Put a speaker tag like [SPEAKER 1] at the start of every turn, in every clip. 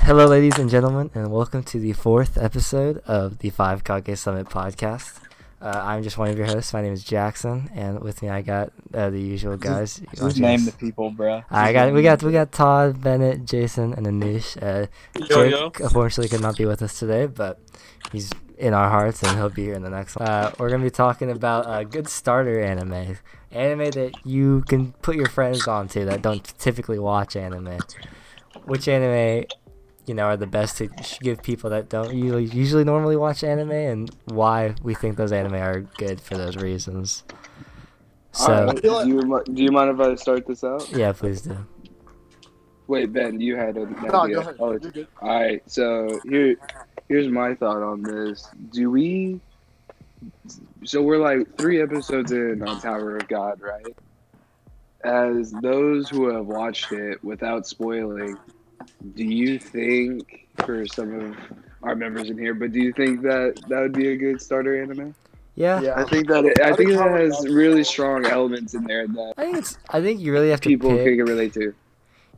[SPEAKER 1] Hello, ladies and gentlemen, and welcome to the fourth episode of the Kage Summit podcast. I'm just one of your hosts. My name is Jackson, and with me I got the usual guys.
[SPEAKER 2] Just name the people, bro.
[SPEAKER 1] We got Todd, Bennett, Jason, and Anish. Jake unfortunately could not be with us today, but he's in our hearts, and he'll be here in the next one. We're gonna be talking about a good starter anime that you can put your friends onto that don't typically watch anime. Which anime are the best to give people that don't usually normally watch anime, and why we think those anime are good for those reasons. So,
[SPEAKER 2] right. Do you mind if I start this out?
[SPEAKER 1] Yeah, please do.
[SPEAKER 2] Wait, Ben, you had an idea.
[SPEAKER 3] No, go ahead.
[SPEAKER 2] Oh,
[SPEAKER 3] You're good.
[SPEAKER 2] all right. So here's my thought on this. So we're like 3 episodes in on Tower of God, right? As those who have watched it without spoiling, do you think, for some of our members in here, but do you think that would be a good starter anime?
[SPEAKER 1] Yeah.
[SPEAKER 2] I think that it has really strong elements in there that
[SPEAKER 1] I think you really have to
[SPEAKER 2] people can relate to.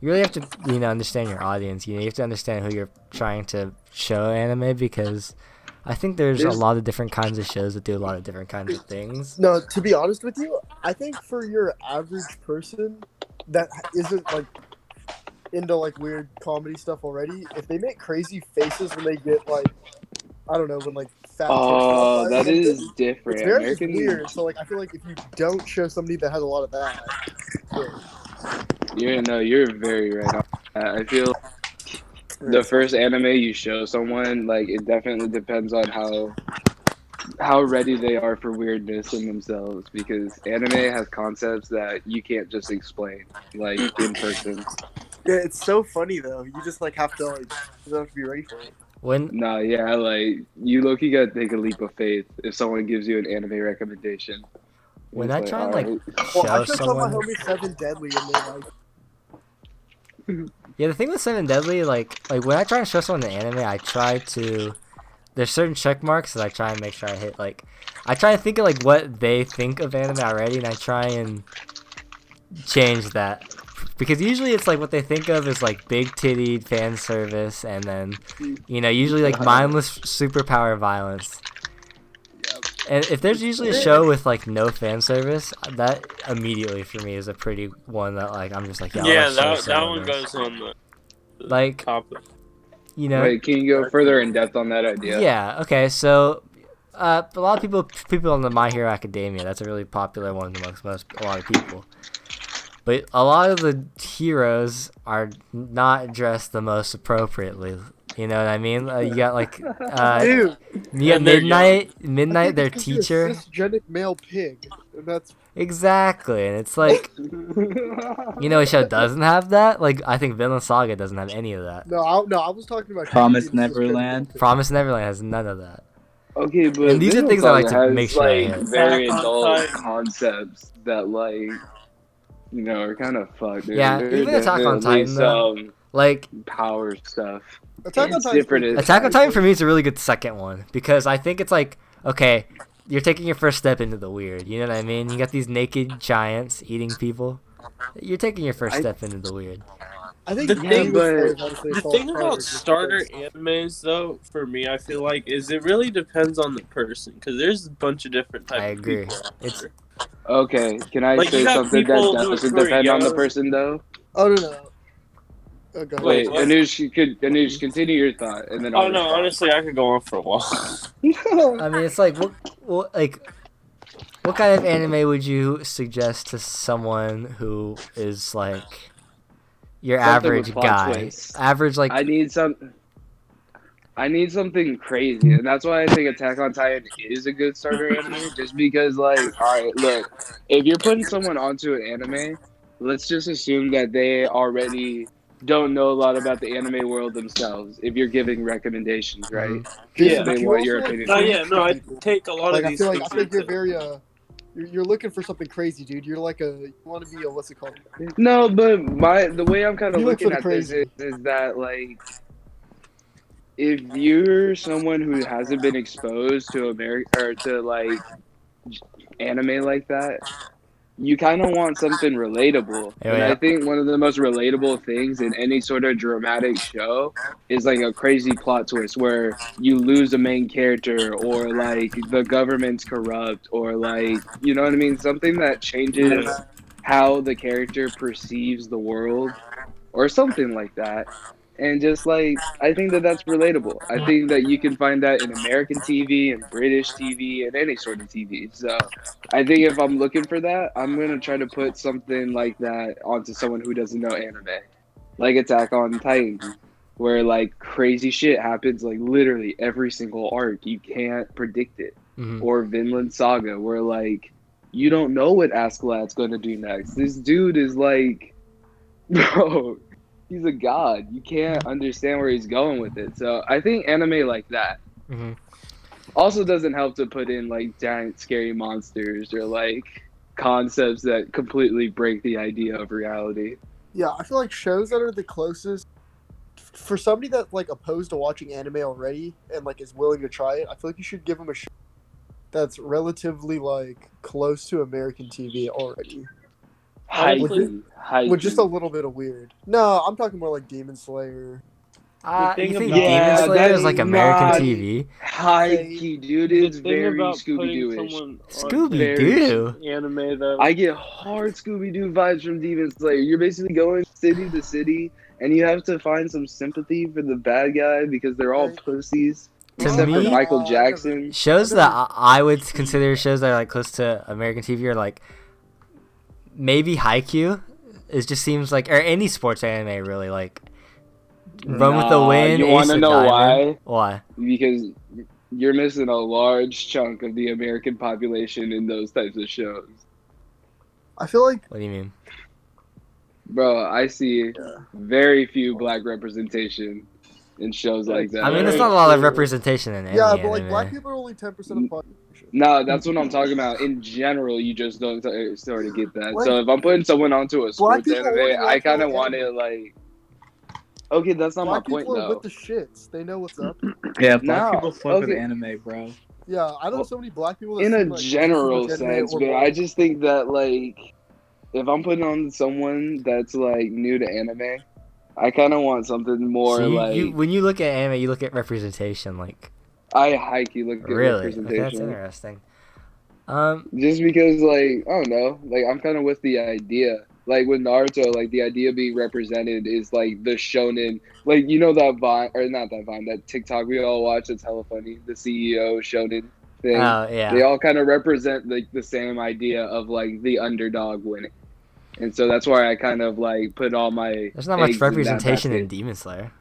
[SPEAKER 1] You really have to understand your audience. You have to understand who you're trying to show anime, because I think there's a lot of different kinds of shows that do a lot of different kinds of things.
[SPEAKER 3] No, to be honest with you, I think for your average person that isn't like into like weird comedy stuff already, if they make crazy faces when they get like, I don't know, when like fat.
[SPEAKER 2] Oh, that is different.
[SPEAKER 3] It's very weird. So like, I feel like if you don't show somebody that has a lot of that,
[SPEAKER 2] you're very right on that. I feel the first anime you show someone, like, it definitely depends on how ready they are for weirdness in themselves, because anime has concepts that you can't just explain like in person.
[SPEAKER 3] Yeah, it's so funny though. You just like have to be ready for it.
[SPEAKER 2] You low-key gotta take a leap of faith if someone gives you an anime recommendation.
[SPEAKER 1] When I try and
[SPEAKER 3] show I should tell my homie 7 Deadly and they're like.
[SPEAKER 1] Yeah, the thing with 7 Deadly, like when I try and show someone an anime, I try to. There's certain check marks that I try and make sure I hit. Like, I try and think of like what they think of anime already, and I try and change that, because usually it's like what they think of is like big tittied fan service, and then usually like mindless superpower violence. And if there's usually a show with like no fan service, that immediately for me is a pretty one that like I'm just like
[SPEAKER 4] that one goes on the
[SPEAKER 1] like
[SPEAKER 4] topic.
[SPEAKER 2] Wait, can you go further in depth on that idea?
[SPEAKER 1] Yeah. Okay. So, a lot of people on the My Hero Academia. That's a really popular one amongst a lot of people. But a lot of the heroes are not dressed the most appropriately. You know what I mean? You got like,
[SPEAKER 3] dude.
[SPEAKER 1] You got Midnight, their teacher.
[SPEAKER 3] A cisgenic male pig. And that's
[SPEAKER 1] exactly, and it's like, a show doesn't have that. Like, I think Vinland Saga doesn't have any of that.
[SPEAKER 3] No, I was talking about
[SPEAKER 5] Promised Neverland.
[SPEAKER 1] Promised Neverland has none of that.
[SPEAKER 2] Okay, but
[SPEAKER 1] and these are things I like to make sure I hit.
[SPEAKER 2] Very adult concepts that are kind of fucked.
[SPEAKER 1] Yeah, even Attack on Titan though, like
[SPEAKER 2] power stuff.
[SPEAKER 3] Attack on
[SPEAKER 1] Titan for me is a really good second one, because I think it's like, okay, you're taking your first step into the weird. You know what I mean? You got these naked giants eating people. You're taking your first step into the weird.
[SPEAKER 3] I think
[SPEAKER 4] the thing about starter animes, though, for me, I feel like, is it really depends on the person, because there's a bunch of different types.
[SPEAKER 1] I agree.
[SPEAKER 4] It's
[SPEAKER 2] okay. Can I say something that doesn't depend on the person, though?
[SPEAKER 3] Oh no.
[SPEAKER 2] Wait, Anush, continue your thought, and then.
[SPEAKER 4] Honestly, I could go on for a while.
[SPEAKER 1] I mean, it's like, what kind of anime would you suggest to someone who is like your average guy?
[SPEAKER 2] Twist.
[SPEAKER 1] Average, like,
[SPEAKER 2] I need something crazy, and that's why I think Attack on Titan is a good starter anime. Just because, like, all right, look, if you're putting someone onto an anime, let's just assume that they already don't know a lot about the anime world themselves. If you're giving recommendations, right?
[SPEAKER 4] Yeah.
[SPEAKER 2] They want your opinion.
[SPEAKER 4] I take a lot of these.
[SPEAKER 3] I think you're very You're looking for something crazy, dude. You're like you want to be what's it called?
[SPEAKER 2] No, but the way I'm kind of looking at this is that, like, if you're someone who hasn't been exposed to America or to like anime like that, you kind of want something relatable.
[SPEAKER 1] Oh,
[SPEAKER 2] And
[SPEAKER 1] yeah.
[SPEAKER 2] I think one of the most relatable things in any sort of dramatic show is like a crazy plot twist where you lose a main character, or like the government's corrupt, or like, you know what I mean? Something that changes how the character perceives the world, or something like that. And just like, I think that that's relatable. I think that you can find that in American TV and British TV and any sort of TV. So I think if I'm looking for that, I'm gonna try to put something like that onto someone who doesn't know anime, like Attack on Titan, where like crazy shit happens like literally every single arc. You can't predict it.
[SPEAKER 1] Mm-hmm.
[SPEAKER 2] Or Vinland Saga, where like you don't know what Askeladd's gonna do next. This dude is like, bro, he's a god. You can't understand where he's going with it. So I think anime like that
[SPEAKER 1] Mm-hmm.
[SPEAKER 2] also doesn't help to put in like giant scary monsters or like concepts that completely break the idea of reality.
[SPEAKER 3] Yeah, I feel like shows that are the closest for somebody that's like opposed to watching anime already and like is willing to try it. I feel like you should give them a show that's relatively like close to American TV already,
[SPEAKER 2] Haikyuu.
[SPEAKER 3] with just a little bit of weird. No, I'm talking more like Demon Slayer.
[SPEAKER 1] You think
[SPEAKER 2] Yeah,
[SPEAKER 1] Demon Slayer
[SPEAKER 2] that
[SPEAKER 1] is like
[SPEAKER 2] is
[SPEAKER 1] American
[SPEAKER 2] not-
[SPEAKER 1] TV?
[SPEAKER 2] Haikyuu, dude,
[SPEAKER 4] The
[SPEAKER 2] it's
[SPEAKER 4] thing
[SPEAKER 2] very
[SPEAKER 4] about
[SPEAKER 2] Scooby
[SPEAKER 4] putting
[SPEAKER 2] Doo-ish.
[SPEAKER 4] someone on
[SPEAKER 1] Scooby-Doo?
[SPEAKER 4] anime though.
[SPEAKER 2] I get hard Scooby Doo vibes from Demon Slayer. You're basically going city to city, and you have to find some sympathy for the bad guy because they're all pussies,
[SPEAKER 1] To
[SPEAKER 2] except for
[SPEAKER 1] me-
[SPEAKER 2] Michael Jackson.
[SPEAKER 1] Shows that I would consider shows that are like close to American TV are like maybe Haikyuu. It just seems like, or any sports anime really, like Run with the
[SPEAKER 2] Nah,
[SPEAKER 1] Wind.
[SPEAKER 2] you
[SPEAKER 1] Ace
[SPEAKER 2] wanna
[SPEAKER 1] of
[SPEAKER 2] know
[SPEAKER 1] Diamond. Why?
[SPEAKER 2] Because you're missing a large chunk of the American population in those types of shows.
[SPEAKER 3] I feel like
[SPEAKER 1] What do you mean?
[SPEAKER 2] Bro, I see very few black representation in shows like that.
[SPEAKER 1] I mean, there's not a lot of representation in any
[SPEAKER 3] but
[SPEAKER 1] anime.
[SPEAKER 3] like black people are only 10% of the population.
[SPEAKER 2] No, that's what I'm talking about. In general, you just don't sort of get that.
[SPEAKER 3] Like,
[SPEAKER 2] So if I'm putting someone onto a sports
[SPEAKER 3] people only
[SPEAKER 2] anime, I
[SPEAKER 3] watch
[SPEAKER 2] kind of
[SPEAKER 3] all
[SPEAKER 2] want it
[SPEAKER 3] anime.
[SPEAKER 2] like. Okay, that's not
[SPEAKER 3] Black
[SPEAKER 2] my point
[SPEAKER 3] people are
[SPEAKER 2] though.
[SPEAKER 3] with the shits. They know what's up.
[SPEAKER 5] Yeah, black
[SPEAKER 2] No,
[SPEAKER 5] people fuck with
[SPEAKER 2] okay.
[SPEAKER 5] anime, bro.
[SPEAKER 3] Yeah, I know
[SPEAKER 2] Well,
[SPEAKER 3] so many black people that
[SPEAKER 2] In
[SPEAKER 3] seem
[SPEAKER 2] a
[SPEAKER 3] like
[SPEAKER 2] general
[SPEAKER 3] too much anime
[SPEAKER 2] sense,
[SPEAKER 3] or
[SPEAKER 2] but
[SPEAKER 3] more.
[SPEAKER 2] I just think that like, if I'm putting on someone that's like new to anime, I kind of want something more
[SPEAKER 1] So
[SPEAKER 2] like.
[SPEAKER 1] when you look at anime, you look at representation. Like
[SPEAKER 2] I hikey look at
[SPEAKER 1] really, okay, that's
[SPEAKER 2] representation.
[SPEAKER 1] interesting.
[SPEAKER 2] Just because, like, I don't know, like, I'm kind of with the idea. Like, with Naruto, like, the idea being represented is, like, the shonen. Like, you know that Vine, or not that Vine, that TikTok we all watch that's hella funny, the CEO shonen thing.
[SPEAKER 1] Oh yeah.
[SPEAKER 2] They all kind of represent, like, the same idea of, like, the underdog winning. And so that's why I kind of, like, put all my
[SPEAKER 1] There's not much
[SPEAKER 2] eggs in that
[SPEAKER 1] representation in
[SPEAKER 2] basket.
[SPEAKER 1] Demon Slayer.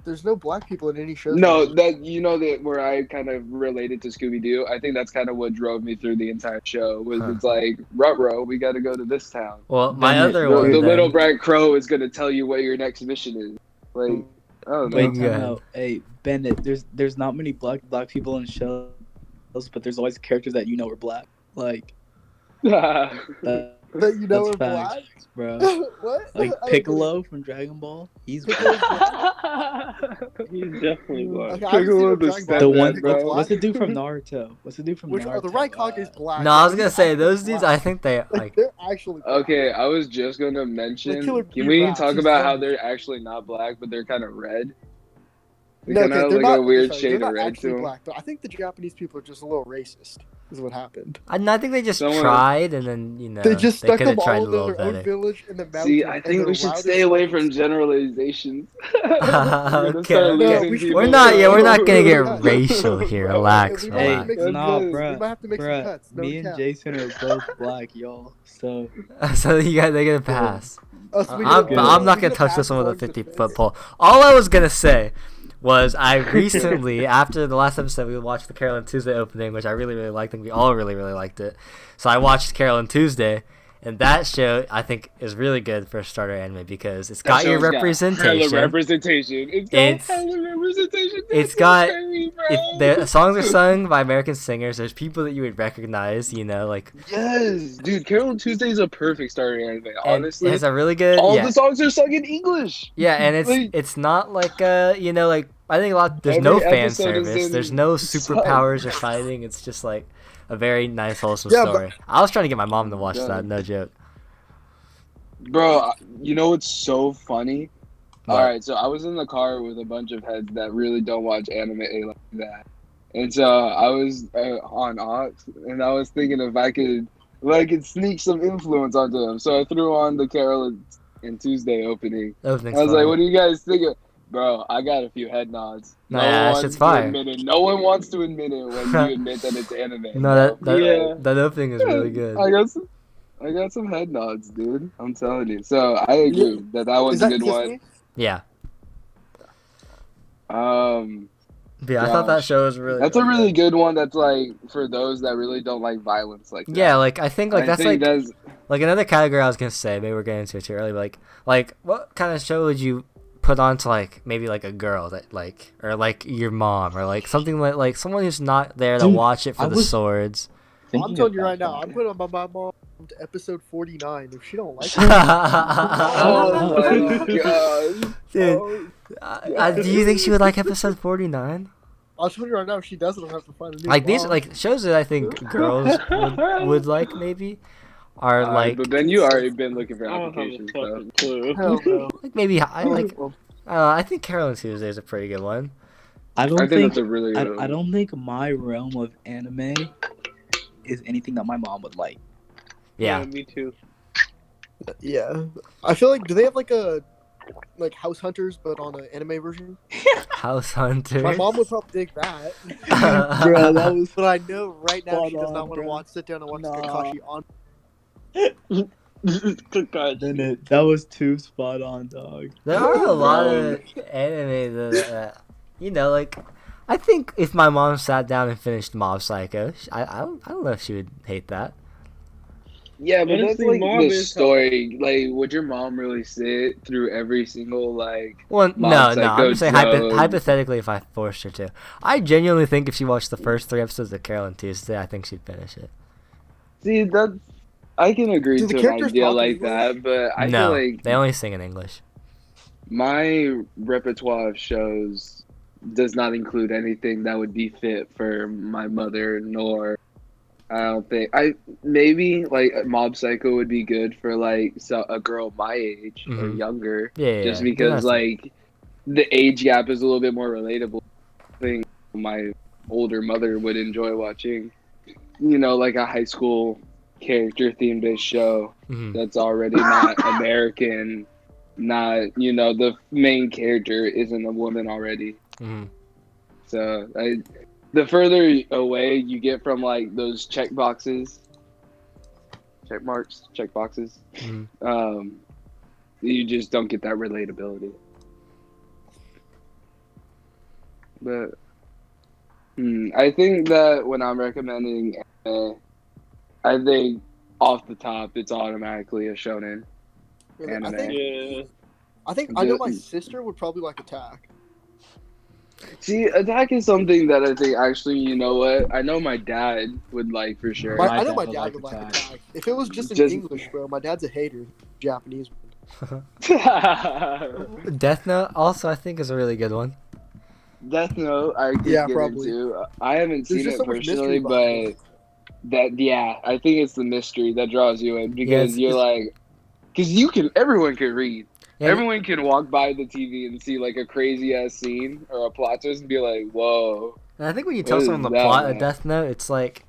[SPEAKER 3] There's no black people in any shows.
[SPEAKER 2] No, that you know that where I kind of related to Scooby Doo. I think that's kind of what drove me through the entire show. Was
[SPEAKER 1] Huh.
[SPEAKER 2] it's like, Ruh-roh, we got to go to this town.
[SPEAKER 1] Well, my
[SPEAKER 5] Then
[SPEAKER 1] other
[SPEAKER 5] it-
[SPEAKER 2] The,
[SPEAKER 1] one.
[SPEAKER 2] the
[SPEAKER 1] then-
[SPEAKER 2] little black crow is gonna tell you what your next mission is. Like, I don't know.
[SPEAKER 5] Wait,
[SPEAKER 1] Go ahead.
[SPEAKER 5] time out. Hey, Bennett, there's not many black people in shows, but there's always characters that you know are black. Like
[SPEAKER 3] That you know
[SPEAKER 5] that's
[SPEAKER 3] are black?
[SPEAKER 5] facts, bro.
[SPEAKER 3] What?
[SPEAKER 5] Like
[SPEAKER 3] I don't
[SPEAKER 5] Piccolo from Dragon Ball, he's
[SPEAKER 3] Piccolo's
[SPEAKER 5] black.
[SPEAKER 4] He's definitely black.
[SPEAKER 3] Okay, I haven't seen
[SPEAKER 2] Piccolo
[SPEAKER 3] no
[SPEAKER 2] the
[SPEAKER 3] Dragon Ball.
[SPEAKER 5] The
[SPEAKER 2] Stepdad,
[SPEAKER 5] one,
[SPEAKER 3] Piccolo's
[SPEAKER 2] bro.
[SPEAKER 5] what's the dude from
[SPEAKER 3] black.
[SPEAKER 5] Naruto? What's the dude from
[SPEAKER 3] Which
[SPEAKER 5] Naruto?
[SPEAKER 3] the right cock is black.
[SPEAKER 1] No, I was
[SPEAKER 3] He's
[SPEAKER 1] gonna say
[SPEAKER 3] actually
[SPEAKER 1] those dudes.
[SPEAKER 3] black.
[SPEAKER 1] I think they like.
[SPEAKER 3] They're actually black.
[SPEAKER 2] Okay, I was just gonna mention.
[SPEAKER 3] Killer
[SPEAKER 2] Can we
[SPEAKER 3] Bee
[SPEAKER 2] talk
[SPEAKER 3] Rats,
[SPEAKER 2] about
[SPEAKER 3] he's
[SPEAKER 2] how
[SPEAKER 3] funny.
[SPEAKER 2] they're actually not black, but they're kind of red? They
[SPEAKER 3] No,
[SPEAKER 2] kind of
[SPEAKER 3] okay,
[SPEAKER 2] have
[SPEAKER 3] they're
[SPEAKER 2] like
[SPEAKER 3] not,
[SPEAKER 2] a weird
[SPEAKER 3] sorry,
[SPEAKER 2] shade
[SPEAKER 3] they're
[SPEAKER 2] of
[SPEAKER 3] not
[SPEAKER 2] red to
[SPEAKER 3] actually
[SPEAKER 2] them.
[SPEAKER 3] black, but I think the Japanese people are just a little racist. Is what happened.
[SPEAKER 1] I think they just
[SPEAKER 2] Someone-
[SPEAKER 1] tried, and then
[SPEAKER 3] They just stuck
[SPEAKER 1] could have
[SPEAKER 3] them
[SPEAKER 1] tried
[SPEAKER 3] all
[SPEAKER 1] a
[SPEAKER 3] in
[SPEAKER 1] little
[SPEAKER 3] their own
[SPEAKER 1] better.
[SPEAKER 3] village in the mountains.
[SPEAKER 2] See, I
[SPEAKER 3] and
[SPEAKER 2] think
[SPEAKER 3] their
[SPEAKER 2] we should
[SPEAKER 3] loudest
[SPEAKER 2] stay away
[SPEAKER 3] fucking
[SPEAKER 2] from generalizations.
[SPEAKER 1] Okay.
[SPEAKER 3] we
[SPEAKER 1] We're
[SPEAKER 3] should-
[SPEAKER 1] not. Yeah, we're not gonna get
[SPEAKER 3] Cut.
[SPEAKER 1] racial here. Relax,
[SPEAKER 3] We might
[SPEAKER 5] Hey,
[SPEAKER 3] have to make
[SPEAKER 1] relax.
[SPEAKER 3] some
[SPEAKER 5] nah,
[SPEAKER 3] cuts.
[SPEAKER 5] bruh.
[SPEAKER 3] We might have to make some
[SPEAKER 5] Bruh,
[SPEAKER 3] cuts. No
[SPEAKER 5] me and
[SPEAKER 3] cap.
[SPEAKER 5] Jason are both black, y'all. So
[SPEAKER 1] So they get a pass.
[SPEAKER 3] Us, we
[SPEAKER 1] I'm
[SPEAKER 3] get-
[SPEAKER 1] not
[SPEAKER 3] we
[SPEAKER 1] gonna
[SPEAKER 3] get
[SPEAKER 1] touch
[SPEAKER 3] a
[SPEAKER 1] this one with a
[SPEAKER 3] pass as long as
[SPEAKER 1] 50-foot
[SPEAKER 3] it
[SPEAKER 1] pole. All I was gonna say was I recently, after the last episode, we watched the Carol and Tuesday opening, which I really, really liked, and we all really, really liked it. So I watched Carol and Tuesday, and that show I think is really good for a starter anime because it's got your representation.
[SPEAKER 2] Representation. It's got
[SPEAKER 1] It's
[SPEAKER 2] hella representation.
[SPEAKER 1] It's got the songs are sung by American singers. There's people that you would recognize, you know, like.
[SPEAKER 2] Yes, dude. Carol and Tuesday is a perfect starting anime.
[SPEAKER 1] And
[SPEAKER 2] Honestly,
[SPEAKER 1] it has a really good.
[SPEAKER 2] all
[SPEAKER 1] Yeah.
[SPEAKER 2] the songs are sung in English.
[SPEAKER 1] Yeah, and
[SPEAKER 2] Like,
[SPEAKER 1] it's not like you know, like I think a lot. There's
[SPEAKER 2] every
[SPEAKER 1] no fan
[SPEAKER 2] episode is
[SPEAKER 1] service.
[SPEAKER 2] in
[SPEAKER 1] There's no
[SPEAKER 2] sub.
[SPEAKER 1] superpowers or fighting. It's just like a very nice, wholesome
[SPEAKER 3] Yeah,
[SPEAKER 1] story. I was trying to get my mom to watch
[SPEAKER 2] Yeah.
[SPEAKER 1] that. No joke.
[SPEAKER 2] Bro, you know what's so funny?
[SPEAKER 1] What?
[SPEAKER 2] All right, so I was in the car with a bunch of heads that really don't watch anime like that, and so I was on aux, and I was thinking if I could sneak some influence onto them. So I threw on the Carol and Tuesday opening.
[SPEAKER 1] Opening's
[SPEAKER 2] I was like,
[SPEAKER 1] fire.
[SPEAKER 2] "What do you guys think of?" Bro, I got a few head nods.
[SPEAKER 1] No, yeah, that shit's fire.
[SPEAKER 2] No one wants to admit it when you admit that it's anime.
[SPEAKER 1] No,
[SPEAKER 2] bro.
[SPEAKER 1] that opening is really good.
[SPEAKER 2] I got some head nods, dude. I'm telling you. So I agree that was
[SPEAKER 3] Is
[SPEAKER 2] a
[SPEAKER 3] that
[SPEAKER 2] good
[SPEAKER 3] Kiss
[SPEAKER 2] one.
[SPEAKER 3] Me?
[SPEAKER 1] Yeah.
[SPEAKER 2] But
[SPEAKER 1] yeah, I thought that
[SPEAKER 2] gosh.
[SPEAKER 1] show was really.
[SPEAKER 2] That's
[SPEAKER 1] really
[SPEAKER 2] a really good one. That's like for those that really don't like violence like that.
[SPEAKER 1] Yeah, like I think like that's like
[SPEAKER 2] that's
[SPEAKER 1] like another category I was gonna say. Maybe we're getting into it too early. But like what kind of show would you put on to like maybe like a girl that like or like your mom or like something like someone who's not there to
[SPEAKER 5] Dude,
[SPEAKER 1] watch it for
[SPEAKER 5] I
[SPEAKER 1] the
[SPEAKER 5] was
[SPEAKER 1] swords.
[SPEAKER 3] I'm telling you right now, I'm putting on my mom to episode 49. If she don't like it,
[SPEAKER 2] oh my gosh.
[SPEAKER 1] Dude, do you think she would like episode 49?
[SPEAKER 3] I'll tell you right now, if she doesn't, I'll have to find a new
[SPEAKER 1] Like these
[SPEAKER 3] mom.
[SPEAKER 1] like shows that I think girls would like maybe are like
[SPEAKER 2] But then you already been looking for
[SPEAKER 4] I don't have a
[SPEAKER 2] applications, though.
[SPEAKER 4] fucking clue.
[SPEAKER 3] Hell no.
[SPEAKER 1] like maybe I think Carol and Tuesday is a pretty good one.
[SPEAKER 5] I don't
[SPEAKER 2] I think
[SPEAKER 5] think
[SPEAKER 2] that's a really good one.
[SPEAKER 5] I don't think my realm of anime is anything that my mom would like.
[SPEAKER 1] Yeah.
[SPEAKER 4] Me too.
[SPEAKER 3] Yeah, I feel like do they have like House Hunters but on an anime version?
[SPEAKER 1] House Hunter.
[SPEAKER 3] My mom would probably dig that.
[SPEAKER 5] Bro, that was
[SPEAKER 3] But I know right now
[SPEAKER 5] spot
[SPEAKER 3] she does
[SPEAKER 5] on,
[SPEAKER 3] not want to
[SPEAKER 5] bro.
[SPEAKER 3] sit down and watch
[SPEAKER 5] Nah.
[SPEAKER 3] Kakashi on.
[SPEAKER 5] that was too spot on, dog.
[SPEAKER 1] There are a lot of anime that you know, like I think if my mom sat down and finished Mob Psycho, I don't know if she would hate that.
[SPEAKER 2] Yeah, but that's
[SPEAKER 4] Honestly,
[SPEAKER 2] like
[SPEAKER 4] Mom
[SPEAKER 2] the
[SPEAKER 4] is
[SPEAKER 2] story. Like, would your mom really sit through every single like?
[SPEAKER 1] Well, no,
[SPEAKER 2] Mob
[SPEAKER 1] no. I'm just saying
[SPEAKER 2] Psycho joke?
[SPEAKER 1] hypothetically, if I forced her to, I genuinely think if she watched the first 3 episodes of Carol and Tuesday, I think she'd finish it.
[SPEAKER 2] See, that's I can agree
[SPEAKER 3] Do the
[SPEAKER 2] to an
[SPEAKER 3] characters
[SPEAKER 2] idea
[SPEAKER 3] talk in
[SPEAKER 2] like
[SPEAKER 3] English?
[SPEAKER 2] that, but I
[SPEAKER 1] No,
[SPEAKER 2] feel like
[SPEAKER 1] they only sing in English.
[SPEAKER 2] my repertoire of shows does not include anything that would be fit for my mother, nor I don't think maybe like Mob Psycho would be good for like a girl my age or
[SPEAKER 1] Mhm.
[SPEAKER 2] younger,
[SPEAKER 1] Yeah,
[SPEAKER 2] just
[SPEAKER 1] yeah,
[SPEAKER 2] because
[SPEAKER 1] that's-
[SPEAKER 2] like the age gap is a little bit more relatable. I think my older mother would enjoy watching, you know, like a high school character theme based show
[SPEAKER 1] Mhm.
[SPEAKER 2] that's already not American, not, you know, the main character isn't a woman already.
[SPEAKER 1] Mhm.
[SPEAKER 2] So the further away you get from like those check boxes,
[SPEAKER 1] Mhm.
[SPEAKER 2] you just don't get that relatability. But I think that when I'm recommending anime, I think off the top it's automatically a shonen anime.
[SPEAKER 3] I think I know my sister would probably like Attack.
[SPEAKER 2] See, Attack is something that I think actually, you know what? I know my dad would like for sure.
[SPEAKER 3] I know my dad would like Attack. If it was just in English, bro, my dad's a hater. Japanese.
[SPEAKER 1] Death Note also I think is a really good one.
[SPEAKER 2] Death Note, I could
[SPEAKER 3] Yeah,
[SPEAKER 2] get
[SPEAKER 3] probably.
[SPEAKER 2] into. I haven't
[SPEAKER 3] There's
[SPEAKER 2] seen
[SPEAKER 3] just
[SPEAKER 2] it
[SPEAKER 3] so much
[SPEAKER 2] personally,
[SPEAKER 3] mystery behind
[SPEAKER 2] but I think it's the mystery that draws you in because
[SPEAKER 1] it's-
[SPEAKER 2] because everyone can read.
[SPEAKER 1] Yeah,
[SPEAKER 2] Everyone can walk by the TV and see like a crazy ass scene or a plot twist and be like, "Whoa!"
[SPEAKER 1] and I think when you tell
[SPEAKER 2] What
[SPEAKER 1] someone
[SPEAKER 2] is
[SPEAKER 1] the
[SPEAKER 2] that,
[SPEAKER 1] plot
[SPEAKER 2] man?
[SPEAKER 1] of Death Note, it's like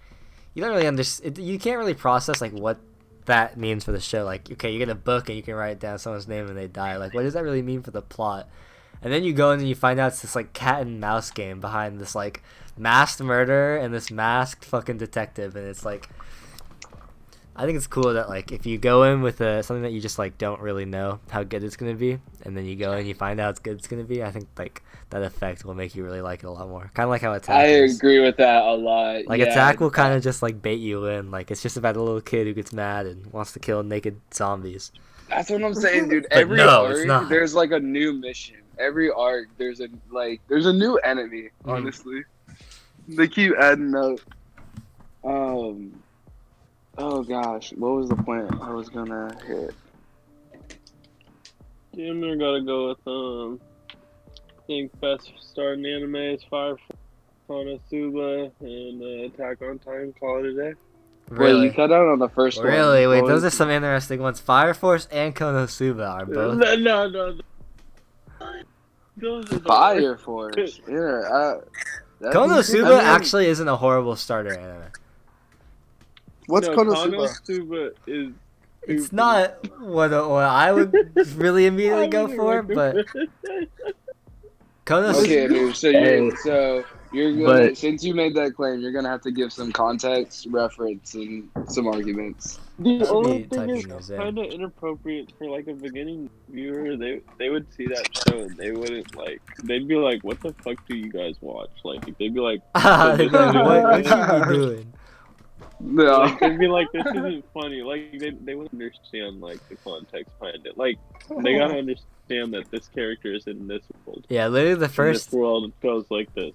[SPEAKER 1] you don't really understand. You can't really process like what that means for the show. Like, okay, you get a book and you can write down someone's name and they die. Like, what does that really mean for the plot? And then you go in and you find out it's this like cat and mouse game behind this like masked murderer and this masked fucking detective, and it's like I think it's cool that like if you go in with something that you just like don't really know how good it's gonna be, and then you go in and you find out it's good it's gonna be. I think like that effect will make you really like it a lot more. Kind of like how Attack
[SPEAKER 2] I
[SPEAKER 1] is.
[SPEAKER 2] agree with that a lot.
[SPEAKER 1] Like
[SPEAKER 2] yeah,
[SPEAKER 1] Attack will kind of just like bait you in. Like it's just about a little kid who gets mad and wants to kill naked zombies.
[SPEAKER 2] That's what I'm saying, dude.
[SPEAKER 1] But
[SPEAKER 2] Every
[SPEAKER 1] no, it's
[SPEAKER 2] arc,
[SPEAKER 1] not.
[SPEAKER 2] there's like a new mission. Every arc, there's a new enemy.
[SPEAKER 1] Mhm.
[SPEAKER 2] Honestly, they keep adding up. Oh gosh, what was the point I was gonna hit?
[SPEAKER 4] Damn, I gotta go with I think best starting anime is Fire Force, Konosuba, and Attack on Titan. Call it a day.
[SPEAKER 2] Wait, you
[SPEAKER 1] Really?
[SPEAKER 2] cut out on the first one.
[SPEAKER 1] Really? Wait,
[SPEAKER 2] What
[SPEAKER 1] those are
[SPEAKER 2] was-
[SPEAKER 1] some interesting ones. Fire Force and Konosuba are both.
[SPEAKER 4] No. Those are the
[SPEAKER 2] Fire Force. Yeah, that'd be-
[SPEAKER 1] Konosuba
[SPEAKER 2] I mean,
[SPEAKER 1] actually isn't a horrible starter anime.
[SPEAKER 3] What's
[SPEAKER 4] no,
[SPEAKER 3] Konosuba?
[SPEAKER 4] Konosuba is.
[SPEAKER 1] It's
[SPEAKER 4] stupid.
[SPEAKER 1] not what I would really immediately go for, but Konosuba.
[SPEAKER 2] Okay, dude. So you're gonna
[SPEAKER 5] But-
[SPEAKER 2] since you made that claim, you're gonna have to give some context, reference, and some arguments.
[SPEAKER 4] The
[SPEAKER 1] Should
[SPEAKER 4] only
[SPEAKER 1] be
[SPEAKER 4] thing
[SPEAKER 1] typing
[SPEAKER 4] is
[SPEAKER 1] those in.
[SPEAKER 4] kind of inappropriate for like a beginning viewer. They would see that show and they wouldn't like. They'd be like, "What the fuck do you guys watch?" Like they'd be like,
[SPEAKER 1] They'd be like, what you be doing?
[SPEAKER 2] No.
[SPEAKER 4] like they'd be like, "This isn't funny." Like they wouldn't understand like the context behind it. Like they gotta understand that this character is in this world.
[SPEAKER 1] Yeah, literally
[SPEAKER 4] In this world, it goes like this.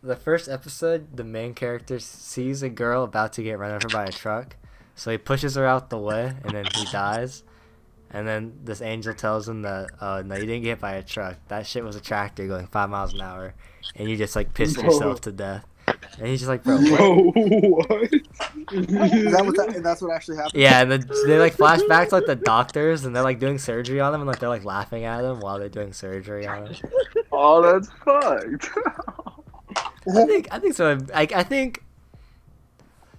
[SPEAKER 1] the first episode, the main character sees a girl about to get run over by a truck, so he pushes her out the way, and then he dies. And then this angel tells him that, oh, no, you didn't get hit by a truck. That shit was a tractor going 5 miles an hour, and you just, like, pissed yourself to death. And he's just like, bro, what?
[SPEAKER 2] What?
[SPEAKER 3] Is that what that? And that's what actually happened.
[SPEAKER 1] Yeah, and then they, like, flash back to, like, the doctors, and they're, like, doing surgery on him, and, like, they're, like, laughing at him while they're doing surgery on him.
[SPEAKER 2] Oh, that's fucked.
[SPEAKER 1] I think so. I think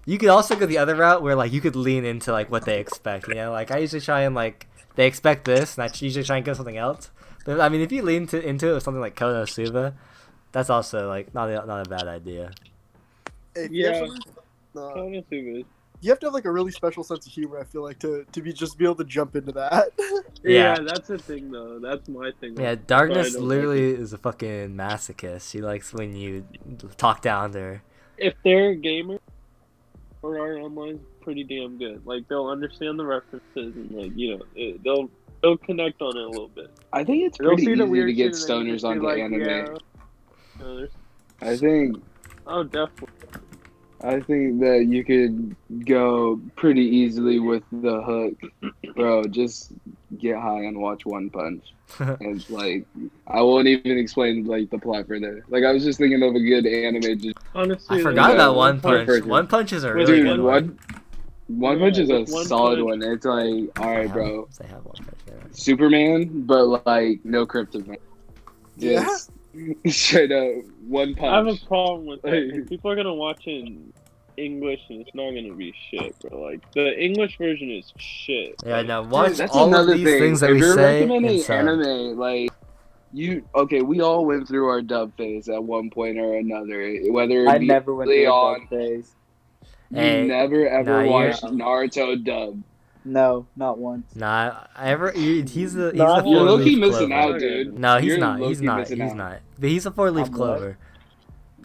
[SPEAKER 1] you could also go the other route where like you could lean into like what they expect. You know, like I usually try and like they expect this, and I usually try and go something else. But I mean, if you lean into it with something like Konosuba, that's also like not a bad idea.
[SPEAKER 3] Hey,
[SPEAKER 4] Yeah.
[SPEAKER 3] You
[SPEAKER 4] Konosuba.
[SPEAKER 3] have to have like a really special sense of humor. I feel like to be able to jump into that.
[SPEAKER 1] Yeah.
[SPEAKER 4] Yeah, that's the thing though. That's my thing.
[SPEAKER 1] Yeah,
[SPEAKER 4] That's why I
[SPEAKER 1] Darkness
[SPEAKER 4] don't
[SPEAKER 1] literally
[SPEAKER 4] like it.
[SPEAKER 1] is a fucking masochist. She likes when you talk down to her.
[SPEAKER 4] If they're a gamer or are online, pretty damn good. Like they'll understand the references and like they'll connect on it a little bit.
[SPEAKER 2] I think it's
[SPEAKER 4] They'll
[SPEAKER 2] pretty
[SPEAKER 4] see the
[SPEAKER 2] easy
[SPEAKER 4] weird
[SPEAKER 2] to get
[SPEAKER 4] shit and then
[SPEAKER 2] stoners
[SPEAKER 4] just be
[SPEAKER 2] onto
[SPEAKER 4] like,
[SPEAKER 2] anime.
[SPEAKER 4] Yeah. There's-
[SPEAKER 2] I think
[SPEAKER 4] definitely.
[SPEAKER 2] that you could go pretty easily with the hook, bro. Just get high and watch One Punch, and like I won't even explain like the plot further. Like I was just thinking of a good anime. Just
[SPEAKER 1] I
[SPEAKER 4] Honestly,
[SPEAKER 1] forgot
[SPEAKER 2] Yeah,
[SPEAKER 1] about One
[SPEAKER 2] Punch.
[SPEAKER 1] Punch. One Punch is a
[SPEAKER 4] With
[SPEAKER 1] really
[SPEAKER 2] dude,
[SPEAKER 1] good one.
[SPEAKER 2] One Punch is a
[SPEAKER 4] with One
[SPEAKER 2] solid
[SPEAKER 4] Punch-
[SPEAKER 2] one. It's like, all right, bro,
[SPEAKER 1] They have One Punch. Yeah.
[SPEAKER 2] Superman, but like no kryptonite.
[SPEAKER 3] Yeah.
[SPEAKER 2] Just straight up One
[SPEAKER 4] I have a
[SPEAKER 2] Punch.
[SPEAKER 4] problem with that.
[SPEAKER 2] Hey.
[SPEAKER 4] 'Cause people are gonna watch it in English and it's not gonna be shit, bro. Like the English version is shit.
[SPEAKER 1] Yeah,
[SPEAKER 4] Like,
[SPEAKER 1] no, watch
[SPEAKER 2] Dude, that's
[SPEAKER 1] all of
[SPEAKER 2] another
[SPEAKER 1] these
[SPEAKER 2] thing.
[SPEAKER 1] things that
[SPEAKER 2] if
[SPEAKER 1] we
[SPEAKER 2] you're
[SPEAKER 1] say
[SPEAKER 2] recommending
[SPEAKER 1] in sub.
[SPEAKER 2] anime, like we all went through our dub phase at one point or another. Whether
[SPEAKER 5] I
[SPEAKER 2] it be
[SPEAKER 5] never went through a
[SPEAKER 2] Leon,
[SPEAKER 5] dub phase.
[SPEAKER 2] you
[SPEAKER 1] Hey,
[SPEAKER 2] never ever
[SPEAKER 1] nah,
[SPEAKER 2] watched
[SPEAKER 5] you're-
[SPEAKER 2] Naruto dub.
[SPEAKER 5] No, not once.
[SPEAKER 1] Nah, he's the
[SPEAKER 5] No, I
[SPEAKER 2] You're
[SPEAKER 1] four
[SPEAKER 2] low-key
[SPEAKER 1] leaf
[SPEAKER 2] missing
[SPEAKER 1] clover.
[SPEAKER 2] out, dude.
[SPEAKER 1] No, he's
[SPEAKER 2] You're
[SPEAKER 1] not. He's
[SPEAKER 2] low-key
[SPEAKER 1] not.
[SPEAKER 2] missing
[SPEAKER 1] He's
[SPEAKER 2] out.
[SPEAKER 1] not. But he's a 4-leaf
[SPEAKER 5] I'm what?
[SPEAKER 1] clover.